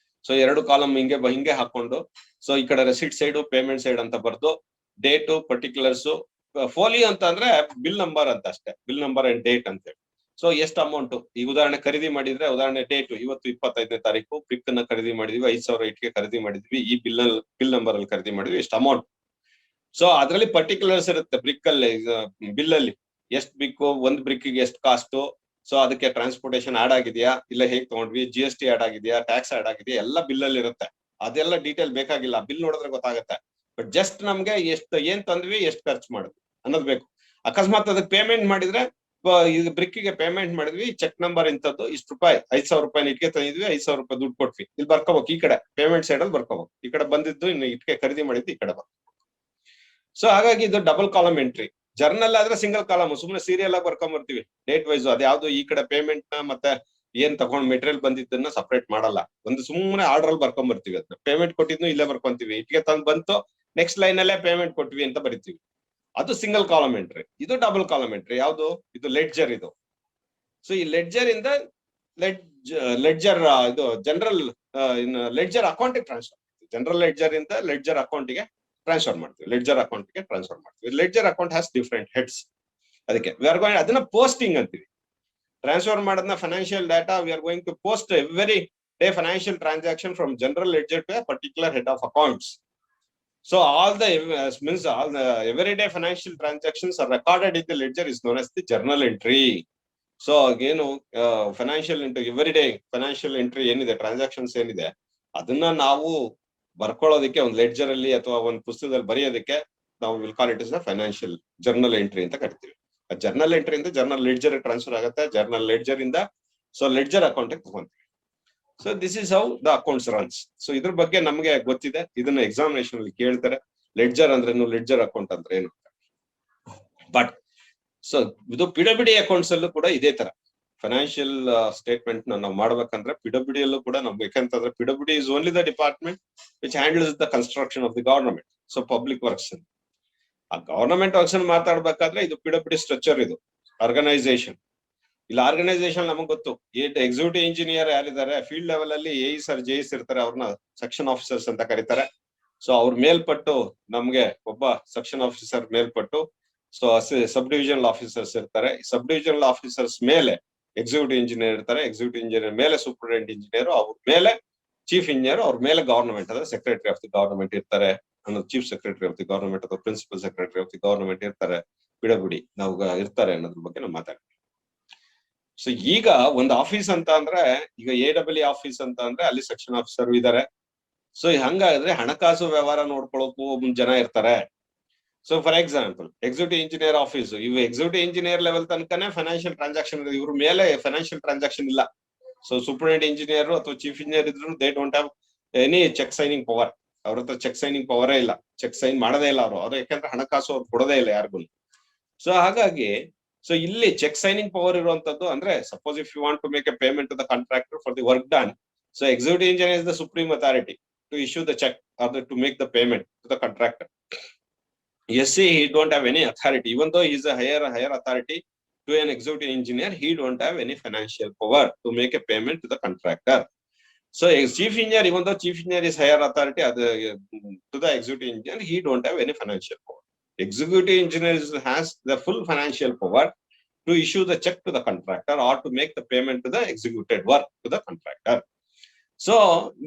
ಸೊ 2 ಕಾಲಮ್ ಹಿಂಗೆ ಹಾಕೊಂಡು, ಸೊ ಈ ಕಡೆ ರೆಸಿಟ್ ಸೈಡ್, ಪೇಮೆಂಟ್ ಸೈಡ್ ಅಂತ ಬರ್ದು, ಡೇಟು ಪರ್ಟಿಕ್ಯುಲರ್ಸ್. ಫೋಲಿಯೋ ಅಂತ ಅಂದ್ರೆ ಬಿಲ್ ನಂಬರ್ ಅಂತ ಅಷ್ಟೇ, ಬಿಲ್ ನಂಬರ್ ಅಂಡ್ ಡೇಟ್ ಅಂತ ಹೇಳಿ. ಸೊ ಎಷ್ಟು ಅಮೌಂಟ್, ಈಗ ಉದಾಹರಣೆ ಖರೀದಿ ಮಾಡಿದ್ರೆ ಉದಾಹರಣೆ ಡೇಟ್ ಇವತ್ತು 25ನೇ ತಾರೀಕು ಬ್ರಿಕ್ ನ ಖರೀದಿ ಮಾಡಿದ್ವಿ, 5,000 ಇಟ್ಗೆ ಖರೀದಿ ಮಾಡಿದ್ವಿ, ಈ ಬಿಲ್ ನಂಬರ್ ಅಲ್ಲಿ ಖರೀದಿ ಮಾಡಿದ್ವಿ, ಎಷ್ಟು ಅಮೌಂಟ್. ಸೊ ಅದ್ರಲ್ಲಿ ಪರ್ಟಿಕ್ಯುಲರ್ಸ್ ಇರುತ್ತೆ ಬ್ರಿಕ್ ಅಲ್ಲಿ, ಬಿಲ್ ಅಲ್ಲಿ ಎಷ್ಟು ಬ್ರಿಕ್, ಒಂದ್ ಬ್ರಿಕ್ ಗೆ ಎಷ್ಟು ಕಾಸ್ಟ್, ಸೊ ಅದಕ್ಕೆ ಟ್ರಾನ್ಸ್ಪೋರ್ಟೇಷನ್ ಆಡ್ ಆಗಿದೆಯಾ, ಇಲ್ಲ ಹೇಗ್ ತಗೊಂಡ್ವಿ, GST ಆಡ್ ಆಗಿದೆಯಾ, ಟ್ಯಾಕ್ಸ್ ಆಡ್ ಆಗಿದೆಯಾ, ಎಲ್ಲ ಬಿಲ್ ಅಲ್ಲಿ ಇರುತ್ತೆ. ಅದೆಲ್ಲ ಡೀಟೇಲ್ ಬೇಕಾಗಿಲ್ಲ, ಬಿಲ್ ನೋಡಿದ್ರೆ ಗೊತ್ತಾಗುತ್ತೆ. ಬಟ್ ಜಸ್ಟ್ ನಮ್ಗೆ ಎಷ್ಟು ಏನ್ ತಂದ್ವಿ, ಎಷ್ಟು ಖರ್ಚು ಮಾಡಿದ್ವಿ ಅನ್ನೋದು ಬೇಕು. ಅಕಸ್ಮಾತ್ ಅದಕ್ಕೆ ಪೇಮೆಂಟ್ ಮಾಡಿದ್ರೆ, ಈಗ ಬ್ರಿಕ್ ಗೆ ಪೇಮೆಂಟ್ ಮಾಡಿದ್ವಿ, ಚೆಕ್ ನಂಬರ್ ಇಂಥದ್ದು ಇಷ್ಟು ರೂಪಾಯಿ, 5,000 ರೂಪಾಯಿ ಇಟ್ಗೆ ತಂದಿದ್ವಿ, 5,000 ರೂಪಾಯಿ ದುಡ್ಡು ಕೊಟ್ವಿ, ಇಲ್ಲಿ ಬರ್ಕೋಬೇಕು, ಈ ಕಡೆ ಪೇಮೆಂಟ್ ಸೈಡ್ ಅಲ್ಲಿ ಬರ್ಕೋಬೇಕು, ಈ ಕಡೆ ಬಂದಿದ್ದು ಇನ್ನು ಇಟ್ಗೆ ಖರೀದಿ ಮಾಡಿದ್ದು ಈ ಕಡೆ ಬರ್ಕೋಬೇಕು. ಸೊ ಹಾಗಾಗಿ ಇದು ಡಬಲ್ ಕಾಲಮ್ ಎಂಟ್ರಿ. ಜರ್ನಲ್ ಆದ್ರೆ ಸಿಂಗಲ್ ಕಾಲಮ್, ಸುಮ್ಮನೆ ಸೀರಿಯಲ್ ಆಗಿ ಬರ್ಕೊಂಡ್ ಬರ್ತೀವಿ ಡೇಟ್ ವೈಸ್. ಅದ್ಯಾವ್ದು ಈ ಕಡೆ ಪೇಮೆಂಟ್ ನ ಮತ್ತೆ ಏನ್ ತಗೊಂಡ್ ಮೆಟೀರಿಯಲ್ ಬಂದಿದ್ದನ್ನ ಸಪರೇಟ್ ಮಾಡಲ್ಲ, ಒಂದು ಸುಮ್ಮನೆ ಆರ್ಡರ್ ಅಲ್ಲಿ ಬರ್ಕೊಂಡ್ ಬರ್ತೀವಿ. ಅದನ್ನ ಪೇಮೆಂಟ್ ಕೊಟ್ಟಿದ್ನು ಇಲ್ಲೇ ಬರ್ಕೊಂತೀವಿ, ಇಟ್ಗೆ ತಂದ್ ಬಂತು ನೆಕ್ಸ್ಟ್ ಲೈನ್ ಅಲ್ಲೇ ಪೇಮೆಂಟ್ ಕೊಟ್ವಿ ಅಂತ ಬರಿತೀವಿ. ಅದು ಸಿಂಗಲ್ ಕಾಲಮ್ ಎಂಟ್ರಿ. ಇದು ಡಬಲ್ ಕಾಲಮ್ ಎಂಟ್ರಿ. ಯಾವುದು ಇದು? ಲೆಡ್ಜರ್ ಇದು. ಸೊ ಈ ಲೆಡ್ಜರ್ ಇಂದ ಲೆಡ್ಜರ್ ಇದು general ledger account transfer. General ledger ಇಂದ ಲೆಡ್ಜರ್ ಅಕೌಂಟ್ಗೆ ಟ್ರಾನ್ಸ್ಫರ್ ಮಾಡ್ತೀವಿ, ಲೆಡ್ಜರ್ ಅಕೌಂಟ್ಗೆ ಟ್ರಾನ್ಸ್ಫರ್ ಮಾಡ್ತೀವಿ. Ledger account has different heads. ಅದಕ್ಕೆ ವಿ ಆರ್ ಗೋಯಿಂಗ್, ಅದನ್ನ ಪೋಸ್ಟಿಂಗ್ ಅಂತೀವಿ. ಟ್ರಾನ್ಸ್ಫರ್ ಮಾಡೋದನ್ನ financial data we are going to post every day financial transaction from general ledger to a particular head of accounts. So all the everyday financial transactions are recorded in the ledger is known as the journal entry. So again, financial into everyday financial entry ಏನಿದೆ, transactions ಏನಿದೆ, ಅದನ್ನ ನಾವು ಬರ್ಕೊಳ್ಳೋದಕ್ಕೆ ಒಂದು ledger ಅಲ್ಲಿ ಅಥವಾ ಒಂದು ಪುಸ್ತಕದಲ್ಲಿ ಬರೆಯೋದಕ್ಕೆ ನಾವು will call it is the financial journal entry ಅಂತ ಕರಿತೀವಿ. ಜರ್ನಲ್ ಎಂಟ್ರಿ ಇಂದ ಜರ್ನಲ್ ಲೆಡ್ಜರ್ ಟ್ರಾನ್ಸ್ಫರ್ ಆಗುತ್ತೆ, ಜರ್ನಲ್ ಲೆಡ್ಜರ್ ಇಂದ ಸೊ ಲೆಡ್ಜರ್ ಅಕೌಂಟ್ ತಗೊಂತೀವಿ. So this is how the accounts runs. So ಇದ್ರ ಬಗ್ಗೆ ನಮ್ಗೆ ಗೊತ್ತಿದೆ, ಇದನ್ನ ಎಕ್ಸಾಮಿನೇಷನ್ ಅಲ್ಲಿ ಕೇಳ್ತಾರೆ. ಲೆಡ್ಜರ್ ಅಂದ್ರೇನು, ಲೆಡ್ಜರ್ ಅಕೌಂಟ್ ಅಂದ್ರೆ ಏನು. ಬಟ್ ಸೊ ಇದು PWD ಅಕೌಂಟ್ಸ್ ಅಲ್ಲೂ ಕೂಡ ಇದೇ ತರ ಫೈನಾನ್ಷಿಯಲ್ ಸ್ಟೇಟ್ಮೆಂಟ್ ನಾವು ಮಾಡ್ಬೇಕಂದ್ರೆ PWD ಅಲ್ಲೂ ಕೂಡ ನಾವು ಬೇಕಂತಂದ್ರೆ, PWD is only the department which handles the construction of the government. So public works, ಆ ಗವರ್ನಮೆಂಟ್ ವರ್ಕ್ಸ್ ಮಾತಾಡ್ಬೇಕಾದ್ರೆ ಇದು PWD ಸ್ಟ್ರಕ್ಚರ್, ಇದು ಆರ್ಗನೈಸೇಷನ್. ಇಲ್ಲ ಆರ್ಗನೈಸೇಷನ್ ನಮಗ್ ಗೊತ್ತು, ಎಕ್ಸಿಕ್ಯೂಟಿವ್ ಇಂಜಿನಿಯರ್ ಯಾರಿದ್ದಾರೆ ಫೀಲ್ಡ್ ಲೆವೆಲ್ ಅಲ್ಲಿ AEs JEs ಇರ್ತಾರೆ, ಅವ್ರನ್ನ ಸೆಕ್ಷನ್ ಆಫೀಸರ್ಸ್ ಅಂತ ಕರೀತಾರೆ. ಸೊ ಅವ್ರ ಮೇಲ್ಪಟ್ಟು ನಮ್ಗೆ ಒಬ್ಬ ಸೆಕ್ಷನ್ ಆಫೀಸರ್ ಮೇಲ್ಪಟ್ಟು ಸೊ ಸಬ್ ಡಿವಿಷನಲ್ ಆಫೀಸರ್ಸ್ ಇರ್ತಾರೆ. ಸಬ್ ಡಿವಿಷನಲ್ ಆಫೀಸರ್ಸ್ ಮೇಲೆ ಎಕ್ಸಿಕ್ಯೂಟಿವ್ ಇಂಜಿನಿಯರ್ ಇರ್ತಾರೆ, ಎಕ್ಸಿಕ್ಯೂಟಿವ್ ಇಂಜಿನಿಯರ್ ಮೇಲೆ ಸೂಪರಿಂಟೆಂಡೆಂಟ್ ಇಂಜಿನಿಯರ್, ಅವ್ರ ಮೇಲೆ ಚೀಫ್ ಇಂಜಿನಿಯರ್, ಅವ್ರ ಮೇಲೆ ಗವರ್ನಮೆಂಟ್ ಅಂದ್ರೆ ಸೆಕ್ರೆಟರಿ ಆಫ್ ದಿ ಗವರ್ನಮೆಂಟ್ ಇರ್ತಾರೆ, ಅನ್ನೋದು chief secretary of the government ಅಥವಾ principal secretary of the government ಇರ್ತಾರೆ. PWD ನಾವು ಇರ್ತಾರೆ ಅನ್ನೋದ್ರ ಬಗ್ಗೆ ನಾವು ಮಾತಾಡ್ತೀವಿ. ಸೊ ಈಗ ಒಂದು ಆಫೀಸ್ ಅಂತ ಅಂದ್ರೆ, ಈಗ AEE ಆಫೀಸ್ ಅಂತ ಅಂದ್ರೆ ಅಲ್ಲಿ ಸೆಕ್ಷನ್ ಆಫೀಸರ್ ಇದ್ದಾರೆ. ಸೊ ಹಂಗಾದ್ರೆ ಹಣಕಾಸು ವ್ಯವಹಾರ ನೋಡ್ಕೊಳ್ಳೋಕು ಜನ ಇರ್ತಾರೆ. So for example executive engineer office, ಇವು ಎಕ್ಸಿಕ್ಯೂಟಿವ್ ಇಂಜಿನಿಯರ್ ಲೆವೆಲ್ ತನಕನೇ ಫೈನಾನ್ಷಿಯಲ್ ಟ್ರಾನ್ಸಾಕ್ಷನ್ ಇದೆ, ಇವ್ರ ಮೇಲೆ ಫೈನಾನ್ಷಿಯಲ್ ಟ್ರಾನ್ಸಾಕ್ಷನ್ ಇಲ್ಲ. ಸೊ ಸೂಪರಿಂಟೆಂಡೆಂಟ್ ಇಂಜಿನಿಯರ್ ಅಥವಾ ಚೀಫ್ ಇಂಜಿನಿಯರ್ ಇದ್ರು they don't have any cheque signing power. ಅವ್ರ ಹತ್ರ ಚೆಕ್ ಸೈನಿಂಗ್ ಪವರೇ ಇಲ್ಲ, ಚೆಕ್ ಸೈನ್ ಮಾಡೋದೇ ಇಲ್ಲ ಅವ್ರು ಯಾಕಂದ್ರೆ ಹಣಕಾಸು ಅವ್ರು ಕೊಡೋದೇ ಇಲ್ಲ ಯಾರಿಗೂ. ಸೊ ಹಾಗಾಗಿ ಸೊ ಇಲ್ಲಿ ಚೆಕ್ ಸೈನಿಂಗ್ ಪವರ್ ಇರುವಂತದ್ದು ಅಂದ್ರೆ, suppose if you want to make a payment to the contractor for the work done, so executive engineer is the supreme authority to issue the cheque or to make the payment to the contractor. SC he don't have any authority, even though he is a higher authority to an executive engineer, he don't have any financial power to make a payment to the contractor. So a chief engineer, even though chief engineer is higher authority to the executive engineer, he don't have any financial power. Executive engineer has the full financial power to issue the check to the contractor or to make the payment to the executed work to the contractor. So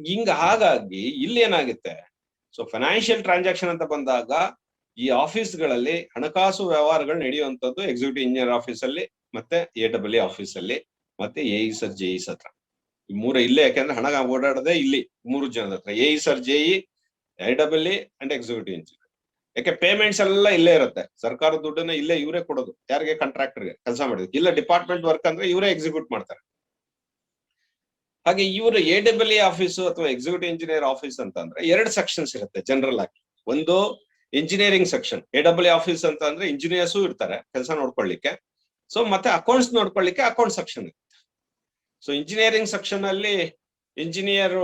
ಹಿಂಗ ಹಾಗಾಗಿ ಇಲ್ಲಿ ಏನಾಗುತ್ತೆ, so financial transaction ಅಂತ ಬಂದಾಗ ಈ ಆಫೀಸ್ಗಳಲ್ಲಿ ಹಣಕಾಸು ವ್ಯವಹಾರಗಳು ನಡೆಯುವಂತದ್ದು executive engineer office ಅಲ್ಲಿ, ಮತ್ತೆ AEE ಆಫೀಸ್ ಅಲ್ಲಿ, ಮತ್ತೆ AEs JEs ಹತ್ರ. ಈ ಮೂರು ಇಲ್ಲೇ, ಯಾಕಂದ್ರೆ ಹಣ ಓಡಾಡೋದೇ ಇಲ್ಲಿ 3 ಜನದ ಹತ್ರ, AEs JE, AEE and executive engineer. ಯಾಕೆ ಪೇಮೆಂಟ್ಸ್ ಎಲ್ಲ ಇಲ್ಲೇ ಇರುತ್ತೆ, ಸರ್ಕಾರದ ದುಡ್ಡನ್ನ ಇಲ್ಲೇ ಇವರೇ ಕೊಡೋದು, ಯಾರಿಗೆ ಕಾಂಟ್ರಾಕ್ಟರ್ಗೆ ಕೆಲಸ ಮಾಡಿದ್ರು. ಇಲ್ಲ ಡಿಪಾರ್ಟ್ಮೆಂಟ್ ವರ್ಕ್ ಅಂದ್ರೆ ಇವರೇ ಎಕ್ಸಿಕ್ಯೂಟ್ ಮಾಡ್ತಾರೆ. ಹಾಗೆ ಇವರು AEE ಆಫೀಸು ಅಥವಾ ಎಕ್ಸಿಕ್ಯೂಟಿವ್ ಇಂಜಿನಿಯರ್ ಆಫೀಸ್ ಅಂತ ಅಂದ್ರೆ 2 ಸೆಕ್ಷನ್ಸ್ ಇರುತ್ತೆ ಜನರಲ್ ಆಗಿ. ಒಂದು ಇಂಜಿನಿಯರಿಂಗ್ ಸೆಕ್ಷನ್, AEE ಆಫೀಸ್ ಅಂತ ಅಂದ್ರೆ ಇಂಜಿನಿಯರ್ಸು ಇರ್ತಾರೆ ಕೆಲಸ ನೋಡ್ಕೊಳ್ಳಿಕ್ಕೆ. ಸೊ ಮತ್ತೆ ಅಕೌಂಟ್ಸ್ ನೋಡ್ಕೊಳ್ಳಿಕ್ಕೆ ಅಕೌಂಟ್ ಸೆಕ್ಷನ್ ಇರುತ್ತೆ. ಸೊ ಇಂಜಿನಿಯರಿಂಗ್ ಸೆಕ್ಷನ್ ಅಲ್ಲಿ ಇಂಜಿನಿಯರ್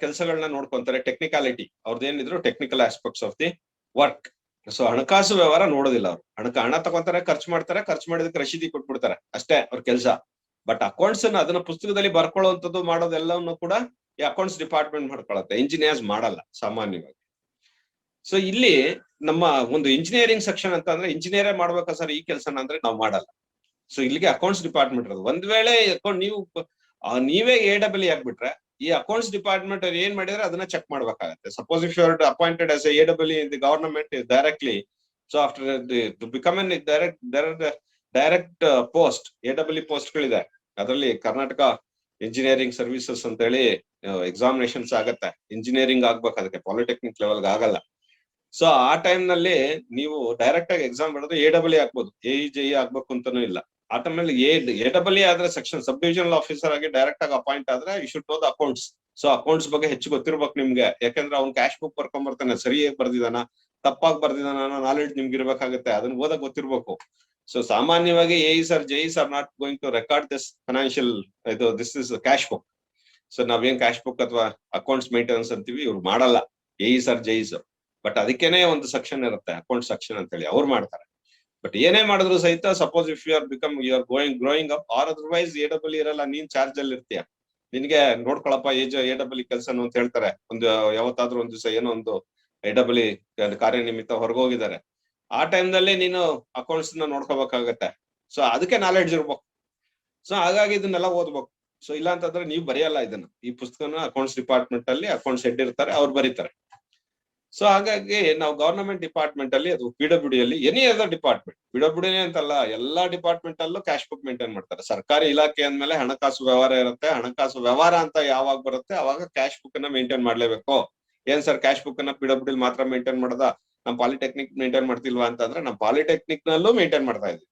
ಕೆಲಸಗಳನ್ನ ನೋಡ್ಕೊಂತಾರೆ, ಟೆಕ್ನಿಕಾಲಿಟಿ ಅವ್ರದ್ದೇನಿದ್ರು technical aspects of the work. So ಹಣಕಾಸು ವ್ಯವಹಾರ ನೋಡೋದಿಲ್ಲ ಅವರು, ಹಣ ತಗೊಂತಾರೆ, ಖರ್ಚು ಮಾಡ್ತಾರೆ, ಖರ್ಚು ಮಾಡಿದಕ್ಕೆ ರಶೀದಿ ಕೊಟ್ಬಿಡ್ತಾರೆ, ಅಷ್ಟೇ ಅವ್ರ ಕೆಲಸ. ಬಟ್ ಅಕೌಂಟ್ಸ್ ಅನ್ನ ಅದನ್ನ ಪುಸ್ತಕದಲ್ಲಿ ಬರ್ಕೊಳ್ಳುವಂಥದ್ದು ಮಾಡೋದೆಲ್ಲವನ್ನು ಕೂಡ ಈ ಅಕೌಂಟ್ಸ್ ಡಿಪಾರ್ಟ್ಮೆಂಟ್ ಮಾಡ್ಕೊಳತ್ತೆ, ಇಂಜಿನಿಯರ್ಸ್ ಮಾಡಲ್ಲ ಸಾಮಾನ್ಯವಾಗಿ. ಸೊ ಇಲ್ಲಿ ನಮ್ಮ ಒಂದು ಇಂಜಿನಿಯರಿಂಗ್ ಸೆಕ್ಷನ್ ಅಂತ ಅಂದ್ರೆ ಇಂಜಿನಿಯರೇ ಮಾಡ್ಬೇಕಾ ಸರ್ ಈ ಕೆಲಸನ ಅಂದ್ರೆ ನಾವು ಮಾಡಲ್ಲ. ಸೊ ಇಲ್ಲಿಗೆ ಅಕೌಂಟ್ಸ್ ಡಿಪಾರ್ಟ್ಮೆಂಟ್ ಇರೋದು. ಒಂದ್ ವೇಳೆ ನೀವು ನೀವೇ AEE ಆಗ್ಬಿಟ್ರೆ ಈ ಅಕೌಂಟ್ಸ್ ಡಿಪಾರ್ಟ್ಮೆಂಟ್ ಅವ್ರು ಏನ್ ಮಾಡಿದ್ರೆ ಅದನ್ನ ಚೆಕ್ ಮಾಡ್ಬೇಕಾಗತ್ತೆ. Suppose if you are appointed as AEE in the government directly, so after to become an direct post, AEE post ಗಳಿದೆ. ಅದರಲ್ಲಿ ಕರ್ನಾಟಕ ಇಂಜಿನಿಯರಿಂಗ್ ಸರ್ವಿಸಸ್ ಅಂತ ಹೇಳಿ ಎಕ್ಸಾಮಿನೇಷನ್ಸ್ ಆಗತ್ತೆ. ಇಂಜಿನಿಯರಿಂಗ್ ಆಗ್ಬೇಕು, ಅದಕ್ಕೆ ಪಾಲಿಟೆಕ್ನಿಕ್ ಲೆವೆಲ್ಗೆ ಆಗಲ್ಲ. ಸೊ ಆ ಟೈಮ್ ನಲ್ಲಿ ನೀವು ಡೈರೆಕ್ಟ್ ಆಗಿ ಎಕ್ಸಾಮ್ ಬರೋದು AEE ಆಗ್ಬೋದು, AE ಆಗ್ಬೇಕು ಅಂತಾನೂ ಇಲ್ಲ. ಆ ಟೈಮಲ್ಲಿ AEE ಆದ್ರೆ ಸೆಕ್ಷನ್ ಸಬ್ ಡಿವಿಷನಲ್ ಆಫೀಸರ್ ಆಗಿ ಡೈರೆಕ್ಟ್ ಆಗಿ ಅಪಾಯಿಂಟ್ ಆದ್ರೆ you should know the accounts. So accounts ಬಗ್ಗೆ ಹೆಚ್ಚು ಗೊತ್ತಿರ್ಬೇಕು ನಿಮ್ಗೆ, ಯಾಕಂದ್ರೆ ಅವ್ನು ಕ್ಯಾಶ್ ಬುಕ್ ಬರ್ಕೊಂಡ್ ಬರ್ತಾನೆ, ಸರಿಯಾಗಿ ಬರ್ದಿದಾನ ತಪ್ಪಾಗಿ ಬರ್ದಿದಾನ ಅನ್ನೋ ನಾಲೆಡ್ಜ್ ನಿಮ್ಗೆ ಇರ್ಬೇಕಾಗುತ್ತೆ, ಅದನ್ನ ಓದಕ್ ಗೊತ್ತಿರ್ಬೇಕು. ಸೊ ಸಾಮಾನ್ಯವಾಗಿ AEs or JEs are not going to record this financial this is cash book. So ನಾವೇನ್ ಕ್ಯಾಶ್ ಬುಕ್ ಅಥವಾ ಅಕೌಂಟ್ಸ್ ಮೇಂಟೆನೆನ್ಸ್ ಅಂತೀವಿ, ಇವ್ರು ಮಾಡಲ್ಲ AEs or JEs. ಬಟ್ ಅದಕ್ಕೇನೆ ಒಂದು ಸೆಕ್ಷನ್ ಇರುತ್ತೆ ಅಕೌಂಟ್ ಸೆಕ್ಷನ್ ಅಂತ ಹೇಳಿ, ಅವ್ರು ಮಾಡ್ತಾರೆ. ಬಟ್ ಏನೇ ಮಾಡಿದ್ರು ಸಹಿತ suppose if you are growing up or otherwise AEE ಇರಲ್ಲ, ನೀನ್ ಚಾರ್ಜ್ ಅಲ್ಲಿ ಇರ್ತೀಯ, ನಿನ್ಗೆ ನೋಡ್ಕೊಳಪ್ಪ AEE ಕೆಲಸನು ಅಂತ ಹೇಳ್ತಾರೆ. ಒಂದು ಯಾವತ್ತಾದ್ರೂ ಒಂದ್ ದಿವಸ ಏನೋ ಒಂದು AEE ಕಾರ್ಯನಿಮಿತ್ತ ಹೊರಗೋಗಿದ್ದಾರೆ, ಆ ಟೈಮ್ ನಲ್ಲಿ ನೀನು ಅಕೌಂಟ್ಸ್ ನ ನೋಡ್ಕೋಬೇಕಾಗತ್ತೆ. ಸೊ ಅದಕ್ಕೆ ನಾಲೆಡ್ಜ್ ಇರ್ಬೇಕು. ಸೊ ಹಾಗಾಗಿ ಇದನ್ನೆಲ್ಲ ಓದ್ಬೇಕು. ಸೊ ಇಲ್ಲ ಅಂತಂದ್ರೆ ನೀವು ಬರೆಯಲ್ಲ ಇದನ್ನ, ಈ ಪುಸ್ತಕನ ಅಕೌಂಟ್ಸ್ ಡಿಪಾರ್ಟ್ಮೆಂಟ್ ಅಲ್ಲಿ ಅಕೌಂಟ್ಸ್ ಹೆಡ್ ಇರ್ತಾರೆ, ಅವ್ರು ಬರೀತಾರೆ. ಸೊ ಹಾಗಾಗಿ ನಾವು ಗವರ್ನಮೆಂಟ್ ಡಿಪಾರ್ಟ್ಮೆಂಟ್ ಅಲ್ಲಿ ಅದು PWD ಅಲ್ಲಿ ಎನಿ ಅದರ್ ಡಿಪಾರ್ಟ್ಮೆಂಟ್, PWD ಅಂತಲ್ಲ ಎಲ್ಲಾ ಡಿಪಾರ್ಟ್ಮೆಂಟ್ ಅಲ್ಲೂ ಕ್ಯಾಶ್ ಬುಕ್ ಮೇಂಟೈನ್ ಮಾಡ್ತಾರೆ. ಸರ್ಕಾರಿ ಇಲಾಖೆ ಅಂದ್ಮೇಲೆ ಹಣಕಾಸು ವ್ಯವಹಾರ ಇರುತ್ತೆ. ಹಣಕಾಸು ವ್ಯವಹಾರ ಅಂತ ಯಾವಾಗ ಬರುತ್ತೆ ಅವಾಗ ಕ್ಯಾಶ್ ಬುಕ್ ಅನ್ನ ಮೇಂಟೈನ್ ಮಾಡ್ಲೇಬೇಕು. ಏನ್ ಸರ್ ಕ್ಯಾಶ್ ಬುಕ್ ಅನ್ನ PWD ಮಾತ್ರ ಮೇಂಟೈನ್ ಮಾಡೋದ, ನಮ್ ಪಾಲಿಟೆಕ್ನಿಕ್ ಮೇಂಟೈನ್ ಮಾಡ್ತಿಲ್ವಾ ಅಂತಂದ್ರೆ ನಮ್ ಪಾಲಿಟೆಕ್ನಿಕ್ ನಲ್ಲೂ ಮೇಂಟೈನ್ ಮಾಡ್ತಾ ಇದ್ವಿ.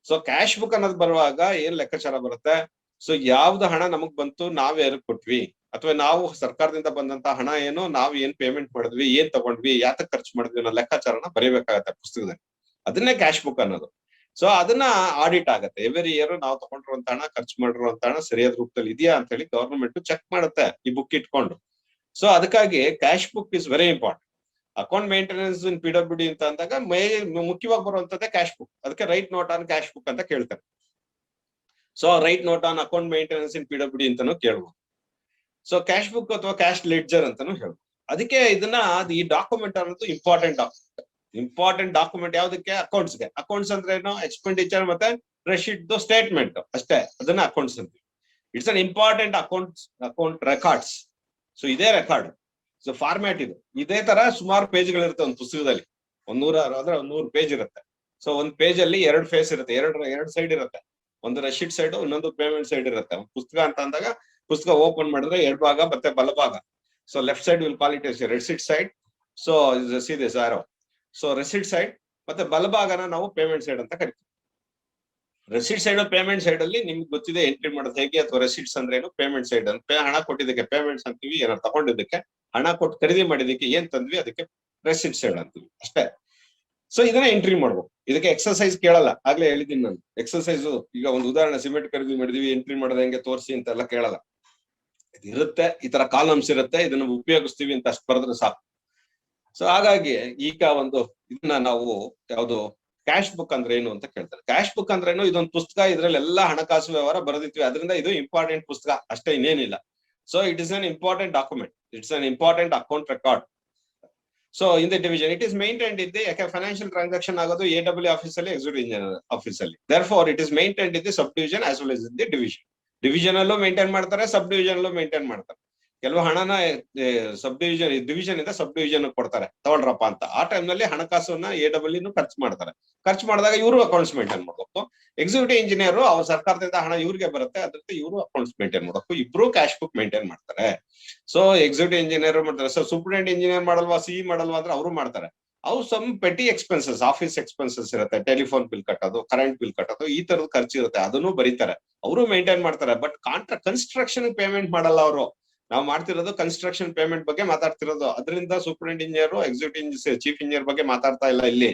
ಸೊ ಕ್ಯಾಶ್ ಬುಕ್ ಅನ್ನೋದು ಬರುವಾಗ ಏನ್ ಲೆಕ್ಕಾಚಾರ ಬರುತ್ತೆ, ಸೊ ಯಾವ್ದು ಹಣ ನಮಗ್ ಬಂತು, ನಾವ್ ಯಾರಿಗೆ ಕೊಟ್ವಿ, ಅಥವಾ ನಾವು ಸರ್ಕಾರದಿಂದ ಬಂದಂತ ಹಣ ಏನು, ನಾವ್ ಏನ್ ಪೇಮೆಂಟ್ ಮಾಡಿದ್ವಿ, ಏನ್ ತಗೊಂಡ್ವಿ, ಯಾತಕ್ ಖರ್ಚು ಮಾಡಿದ್ವಿ ಅನ್ನೋ ಲೆಕ್ಕಾಚಾರನ ಬರೀಬೇಕಾಗತ್ತೆ ಪುಸ್ತಕದಲ್ಲಿ. ಅದನ್ನೇ ಕ್ಯಾಶ್ ಬುಕ್ ಅನ್ನೋದು. ಸೊ ಅದನ್ನ ಆಡಿಟ್ ಆಗತ್ತೆ ಎವ್ರಿ ಇಯರ್, ನಾವು ತಗೊಂಡಿರುವಂತ ಹಣ, ಖರ್ಚು ಮಾಡಿರುವಂತ ಹಣ ಸರಿಯಾದ ರೂಪದಲ್ಲಿ ಇದೆಯಾ ಅಂತ ಹೇಳಿ ಗವರ್ನಮೆಂಟ್ ಚೆಕ್ ಮಾಡುತ್ತೆ ಈ ಬುಕ್ ಇಟ್ಕೊಂಡು. ಸೊ ಅದಕ್ಕಾಗಿ cash book is very important. Account maintenance in PWD ಅಂತ ಅಂದಾಗ ಮುಖ್ಯವಾಗಿ ಬರುವಂತದ್ದೇ ಕ್ಯಾಶ್ ಬುಕ್. ಅದಕ್ಕೆ right note on cash book ಅಂತ ಕೇಳ್ತಾರೆ. So right note on account maintenance in PWD ಅಂತಾನು ಕೇಳ್ಬೋದು. ಸೊ ಕ್ಯಾಶ್ ಬುಕ್ ಅಥವಾ ಕ್ಯಾಶ್ ಲೆಡ್ಜರ್ ಅಂತಾನು ಹೇಳ್ಬೋದು. ಅದಕ್ಕೆ ಇದನ್ನ ಈ ಡಾಕ್ಯುಮೆಂಟ್ ಅನ್ನೋದು ಇಂಪಾರ್ಟೆಂಟ್ ಡಾಕ್ಯುಮೆಂಟ್ ಯಾವ್ದಕ್ಕೆ, ಅಕೌಂಟ್ಸ್ಗೆ. ಅಕೌಂಟ್ಸ್ ಅಂದ್ರೆ ಏನು, ಎಕ್ಸ್ಪೆಂಡಿಚರ್ ಮತ್ತೆ ರೆಸಿಟ್ ಸ್ಟೇಟ್ಮೆಂಟ್ ಅಷ್ಟೇ, ಅದನ್ನ ಅಕೌಂಟ್ಸ್ ಅಂತೀವಿ. It's an important account records. So ಇದೇ ರೆಕಾರ್ಡ್. ಸೊ ಫಾರ್ಮ್ಯಾಟ್ ಇದು. ಇದೇ ತರ ಸುಮಾರು ಪೇಜ್ಗಳಿರುತ್ತೆ ಒಂದು ಪುಸ್ತಕದಲ್ಲಿ. 100 ಪೇಜ್ ಇರುತ್ತೆ. ಸೊ ಒಂದ್ ಪೇಜ್ ಅಲ್ಲಿ 2 ಫೇಸ್ ಇರುತ್ತೆ, ಎರಡು ಸೈಡ್ ಇರುತ್ತೆ. ಒಂದು ರೆಸಿಟ್ ಸೈಡ್, ಇನ್ನೊಂದು ಪೇಮೆಂಟ್ ಸೈಡ್ ಇರುತ್ತೆ. ಪುಸ್ತಕ ಅಂತ ಅಂದಾಗ ಪುಸ್ತಕ ಓಪನ್ ಮಾಡಿದ್ರೆ 2 ಭಾಗ ಮತ್ತೆ ಬಲಭಾಗ. So left side will call it as receipt side. So see this arrow. So receipt side ಮತ್ತೆ ಬಲಭಾಗನ ನಾವು ಪೇಮೆಂಟ್ ಸೈಡ್ ಅಂತ ಕರಿತೀವಿ. ರೆಸಿಟ್ ಸೈಡ್ ಪೇಮೆಂಟ್ ಸೈಡ್ ಅಲ್ಲಿ ನಿಮ್ಗೆ ಗೊತ್ತಿದೆ ಎಂಟ್ರಿ ಮಾಡೋದು ಹೇಗೆ, ಅಥವಾ ರೆಸಿಟ್ಸ್ ಅಂದ್ರೆ ಏನು, ಪೇಮೆಂಟ್ ಸೈಡ್ ಅಂತ ಹಣ ಕೊಟ್ಟಿದ್ದಕ್ಕೆ ಪೇಮೆಂಟ್ಸ್ ಅಂತೀವಿ, ಏನಾರು ತಗೊಂಡಿದ್ದಕ್ಕೆ ಹಣ ಕೊಟ್ಟು ಖರೀದಿ ಮಾಡಿದಕ್ಕೆ ಏನ್ ತಂದ್ವಿ ಅದಕ್ಕೆ ರೆಸಿಟ್ ಸೈಡ್ ಅಂತೀವಿ ಅಷ್ಟೇ. ಸೊ ಇದನ್ನ ಎಂಟ್ರಿ ಮಾಡ್ಬೇಕು. ಇದಕ್ಕೆ ಎಕ್ಸರ್ಸೈಸ್ ಕೇಳಲ್ಲ, ಆಗ್ಲೇ ಹೇಳಿದ್ದೀನಿ ನಾನು. ಎಕ್ಸರ್ಸೈಸ್ ಈಗ ಒಂದು ಉದಾಹರಣೆ, ಸಿಮೆಂಟ್ ಖರೀದಿ ಮಾಡಿದ್ವಿ, ಎಂಟ್ರಿ ಮಾಡೋದು ಹೆಂಗೆ ತೋರಿಸಿ ಅಂತೆಲ್ಲ ಕೇಳಲ್ಲ. ಇರುತ್ತೆ, ಈ ತರ ಕಾಲಮ್ಸ್ ಇರುತ್ತೆ, ಇದನ್ನ ಉಪಯೋಗಿಸ್ತೀವಿ ಅಂತ ಅಷ್ಟು ಬರೆದ್ರೆ ಸಾಕು. ಸೊ ಹಾಗಾಗಿ ಈಗ ಒಂದು ಇದನ್ನ ನಾವು ಯಾವ್ದು ಕ್ಯಾಶ್ ಬುಕ್ ಅಂದ್ರೆ ಏನು ಅಂತ ಕೇಳ್ತಾರೆ. ಕ್ಯಾಶ್ ಬುಕ್ ಅಂದ್ರೆ ಏನು, ಇದೊಂದು ಪುಸ್ತಕ, ಇದ್ರಲ್ಲಿ ಎಲ್ಲಾ ಹಣಕಾಸು ವ್ಯವಹಾರ ಬರೆದಿತ್ವಿ, ಅದರಿಂದ ಇದು ಇಂಪಾರ್ಟೆಂಟ್ ಪುಸ್ತಕ ಅಷ್ಟೇ, ಇನ್ನೇನಿಲ್ಲ. So it is an important document, it's an important account record. So in the division it is maintained in the, ಯಾಕೆ ಫೈನಾನ್ಷಿಯಲ್ ಟ್ರಾನ್ಸಾಕ್ಷನ್ ಆಗೋದು AEE ಆಫೀಸ್ ಅಲ್ಲಿ, ಎಕ್ಸಿಕ್ಯೂಟಿವ್ ಇಂಜಿನಿಯರ್ ಆಫೀಸ್ ಅಲ್ಲಿ. Therefore it is maintained in the sub division as well as in the division. Division ಅಲ್ಲೂ maintain ಮಾಡ್ತಾರೆ, sub division ಅಲ್ಲೂ maintain ಮಾಡ್ತಾರೆ. ಕೆಲವು ಹಣನ ಡಿವಿಷನ್ ಇಂದ ಸಬ್ ಡಿವಿಷನ್ ಕೊಡ್ತಾರೆ ತಗೊಳ್ರಪ್ಪ ಅಂತ. ಆ ಟೈಮ್ ನಲ್ಲಿ ಹಣಕಾಸನ್ನ AEE ಖರ್ಚು ಮಾಡ್ತಾರೆ. ಖರ್ಚು ಮಾಡಿದಾಗ ಇವರು ಅಕೌಂಟ್ಸ್ ಮೇಂಟೈನ್ ಮಾಡ್ಬೇಕು. ಎಕ್ಸಿಕ್ಯೂಟಿವ್ ಇಂಜಿನಿಯರ್ ಅವ್ರ ಸರ್ಕಾರದಿಂದ ಹಣ ಇವ್ರಿಗೆ ಬರುತ್ತೆ, ಅದ್ರಿಂದ ಇವರು ಅಕೌಂಟ್ಸ್ ಮೇಂಟೈನ್ ಮಾಡ್ಬೇಕು. ಇಬ್ರು ಕ್ಯಾಶ್ ಬುಕ್ ಮೇಂಟೈನ್ ಮಾಡ್ತಾರೆ. ಸೊ ಎಕ್ಸಿಕ್ಯೂಟಿವ್ ಇಂಜಿನಿಯರ್ ಮಾಡ್ತಾರೆ. ಸೊ ಸೂಪರಿಂಟೆಂಡೆಂಟ್ ಇಂಜಿನಿಯರ್ ಮಾಡಲ್ವಾ, CE ಮಾಡಲ್ವಾ ಅಂದ್ರೆ ಅವರು ಮಾಡ್ತಾರೆ. ಅವು some petty expenses, office expenses ಇರುತ್ತೆ, ಟೆಲಿಫೋನ್ ಬಿಲ್ ಕಟ್ಟೋದು, ಕರೆಂಟ್ ಬಿಲ್ ಕಟ್ಟೋದು, ಈ ತರದ ಖರ್ಚು ಇರುತ್ತೆ, ಅದನ್ನು ಬರೀತಾರೆ, ಅವರು ಮೇಂಟೈನ್ ಮಾಡ್ತಾರೆ. ಬಟ್ ಕನ್ಸ್ಟ್ರಕ್ಷನ್ ಪೇಮೆಂಟ್ ಮಾಡಲ್ಲ ಅವರು. ನಾವು ಮಾಡ್ತಿರೋದು ಕನ್ಸ್ಟ್ರಕ್ಷನ್ ಪೇಮೆಂಟ್ ಬಗ್ಗೆ ಮಾತಾಡ್ತಿರೋದು. ಅದರಿಂದ superintendent engineer, executive chief engineer ಬಗ್ಗೆ ಮಾತಾಡ್ತಾ ಇಲ್ಲ ಇಲ್ಲಿ.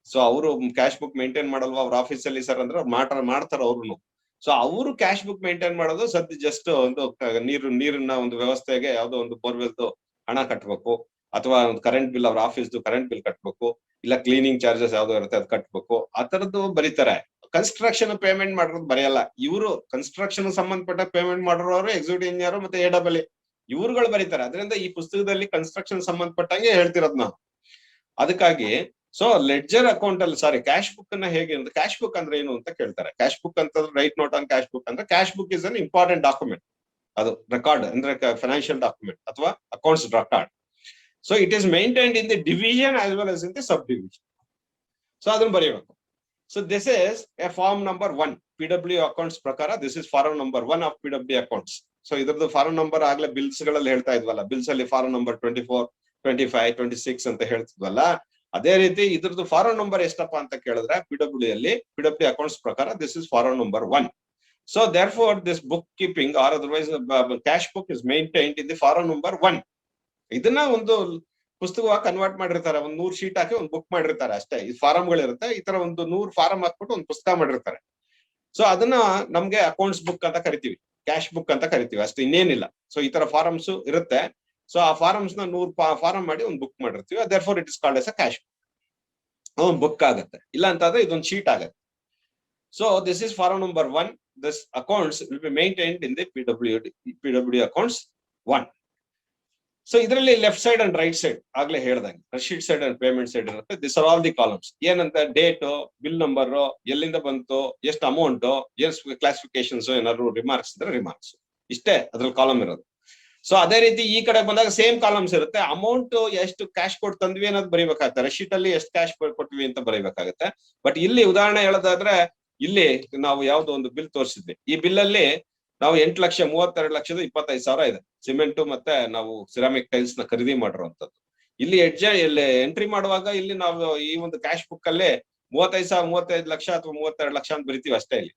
ಸೊ ಅವರು ಕ್ಯಾಶ್ ಬುಕ್ ಮೇಂಟೈನ್ ಮಾಡಲ್ವಾ ಅವ್ರ ಆಫೀಸ್ ಅಲ್ಲಿ ಸರ್ ಅಂದ್ರೆ ಮಾಡ್ತಾರ ಅವ್ರು. ಸೊ ಅವರು ಕ್ಯಾಶ್ ಬುಕ್ ಮೇಂಟೈನ್ ಮಾಡೋದು ಸದ್ಯ ಜಸ್ಟ್ ಒಂದು ನೀರಿನ ಒಂದು ವ್ಯವಸ್ಥೆಗೆ ಯಾವ್ದೋ ಒಂದು ಬೋರ್ವೆಲ್ದು ಹಣ ಕಟ್ಬೇಕು, ಅಥವಾ ಒಂದು ಕರೆಂಟ್ ಬಿಲ್, ಅವ್ರ ಆಫೀಸ್ದು ಕರೆಂಟ್ ಬಿಲ್ ಕಟ್ಬೇಕು, ಇಲ್ಲ ಕ್ಲೀನಿಂಗ್ ಚಾರ್ಜಸ್ ಯಾವ್ದೋ ಇರುತ್ತೆ ಅದು ಕಟ್ಬೇಕು, ಆ ತರದ್ದು ಬರೀತಾರೆ. ಕನ್ಸ್ಟ್ರಕ್ಷನ್ ಪೇಮೆಂಟ್ ಮಾಡಿರೋದು ಬರೆಯಲ್ಲ ಇವರು. ಕನ್ಸ್ಟ್ರಕ್ಷನ್ ಸಂಬಂಧಪಟ್ಟ ಪೇಮೆಂಟ್ ಮಾಡಿರೋರು ಎಕ್ಸಿಕ್ಯೂಟಿವ್ ಇಂಜಿನಿಯರ್ ಮತ್ತೆ AEE ಇವ್ರುಗಳು ಬರೀತಾರೆ. ಅದರಿಂದ ಈ ಪುಸ್ತಕದಲ್ಲಿ ಕನ್ಸ್ಟ್ರಕ್ಷನ್ ಸಂಬಂಧಪಟ್ಟಂಗೆ ಹೇಳ್ತಿರೋದು ನಾವು. ಅದಕ್ಕಾಗಿ ಸೊ ಲೆಡ್ಜರ್ ಅಕೌಂಟ್ ಅಲ್ಲಿ ಸಾರಿ ಕ್ಯಾಶ್ ಬುಕ್ ಅನ್ನ ಹೇಗೆ ಅಂದ್ರೆ ಕ್ಯಾಶ್ ಬುಕ್ ಅಂದ್ರೆ ಏನು ಅಂತ ಕೇಳ್ತಾರೆ. ಕ್ಯಾಶ್ ಬುಕ್ ಅಂತಂದ್ರೆ write note on cash book ಅಂದ್ರೆ cash book is an important document. ಅದು ರೆಕಾರ್ಡ್ ಅಂದ್ರೆ ಫೈನಾನ್ಷಿಯಲ್ ಡಾಕ್ಯುಮೆಂಟ್ ಅಥವಾ accounts record. So it is maintained in the division as well as in the sub division. So ಅದನ್ನ ಬರೆಯಬೇಕು. So this is a form number 1 PW accounts ಪ್ರಕಾರ. This is form number 1 of PW accounts. So ಇದ್ರದ್ದು form number ಆಗ್ಲೇ bills ಗಳಲ್ಲಿ ಹೇಳ್ತಾ ಇದ್ವಲ್ಲ, bills ಅಲ್ಲಿ form number 24, 25, 26 ಅಂತ ಹೇಳ್ತಿದ್ವಲ್ಲ, ಅದೇ ರೀತಿ ಇದ್ರದ್ದು ಫಾರಂ ನಂಬರ್ ಎಷ್ಟಪ್ಪ ಅಂತ ಕೇಳಿದ್ರೆ PW ಅಲ್ಲಿ PW ಅಕೌಂಟ್ಸ್ ಪ್ರಕಾರ this is form number 1. So therefore this book keeping or otherwise cash book is maintained in the form number 1. ಇದನ್ನ ಒಂದು ಪುಸ್ತಕವಾಗಿ ಕನ್ವರ್ಟ್ ಮಾಡಿರ್ತಾರೆ. ಒಂದ್ 100 ಶೀಟ್ ಹಾಕಿ ಒಂದು ಬುಕ್ ಮಾಡಿರ್ತಾರೆ ಅಷ್ಟೇ. ಈ ಫಾರಂಗಳಿರುತ್ತೆ, ಈ ತರ ಒಂದು 100 ಫಾರಂ ಹಾಕ್ಬಿಟ್ಟು ಒಂದು ಪುಸ್ತಕ ಮಾಡಿರ್ತಾರೆ. ಸೊ ಅದನ್ನ ನಮ್ಗೆ ಅಕೌಂಟ್ಸ್ ಬುಕ್ ಅಂತ ಕರಿತೀವಿ, ಕ್ಯಾಶ್ ಬುಕ್ ಅಂತ ಕರಿತೀವಿ, ಅಷ್ಟೇ, ಇನ್ನೇನಿಲ್ಲ. ಸೊ ಈ ತರ ಫಾರಮ್ಸ್ ಇರುತ್ತೆ. ಸೊ ಆ ಫಾರಮ್ಸ್ ನ 100 ಫಾರಂ ಮಾಡಿ ಒಂದು ಬುಕ್ ಮಾಡಿರ್ತೀವಿ. Therefore it is called as a cash book ಆಗುತ್ತೆ. ಇಲ್ಲ ಅಂತಂದ್ರೆ ಇದೊಂದು ಶೀಟ್ ಆಗುತ್ತೆ. So this is form number 1. This accounts will be maintained in the PW accounts 1. So ಇದರಲ್ಲಿ left side and right side ಆಗ್ಲೇ ಹೇಳ್ದಂಗೆ receipt side and payment side ಇರುತ್ತೆ. This are all the columns. ಏನಂತ date, bill number, ಎಲ್ಲಿಂದ ಬಂತು, ಎಷ್ಟು amount, ಎಷ್ಟು classifications, ಏನಾದ್ರು ರಿಮಾರ್ಕ್ಸ್ ಇದ್ರೆ ರಿಮಾರ್ಕ್ಸ್, ಇಷ್ಟೇ ಅದ್ರಲ್ಲಿ ಕಾಲಮ್ ಇರೋದು. ಸೊ ಅದೇ ರೀತಿ ಈ ಕಡೆ ಬಂದಾಗ ಸೇಮ್ ಕಾಲಮ್ಸ್ ಇರುತ್ತೆ. ಅಮೌಂಟ್ ಎಷ್ಟು ಕ್ಯಾಶ್ ಕೊಟ್ಟು ತಂದ್ವಿ ಅನ್ನೋದು ಬರೀಬೇಕಾಗುತ್ತೆ. ರಶೀಟ್ ಅಲ್ಲಿ ಎಷ್ಟು ಕ್ಯಾಶ್ ಕೊಟ್ವಿ ಅಂತ ಬರೀಬೇಕಾಗುತ್ತೆ. ಬಟ್ ಇಲ್ಲಿ ಉದಾಹರಣೆ ಹೇಳೋದಾದ್ರೆ, ಇಲ್ಲಿ ನಾವು ಯಾವ್ದೋ ಒಂದು ಬಿಲ್ ತೋರಿಸಿದ್ವಿ. ಈ ಬಿಲ್ ಅಲ್ಲಿ ನಾವು 8,32,25,000 ಇದೆ. ಸಿಮೆಂಟ್ ಮತ್ತೆ ನಾವು ಸಿರಾಮಿಕ್ ಟೈಲ್ಸ್ ನ ಖರೀದಿ ಮಾಡಿರುವಂತದ್ದು. ಇಲ್ಲಿ ಎಂಟ್ರಿ ಮಾಡುವಾಗ ಇಲ್ಲಿ ನಾವು ಈ ಒಂದು ಕ್ಯಾಶ್ ಬುಕ್ ಅಲ್ಲೇ 35 ಲಕ್ಷ ಅಥವಾ 32 ಲಕ್ಷ ಅಂತ ಬರಿತೀವಿ ಅಷ್ಟೇ. ಇಲ್ಲಿ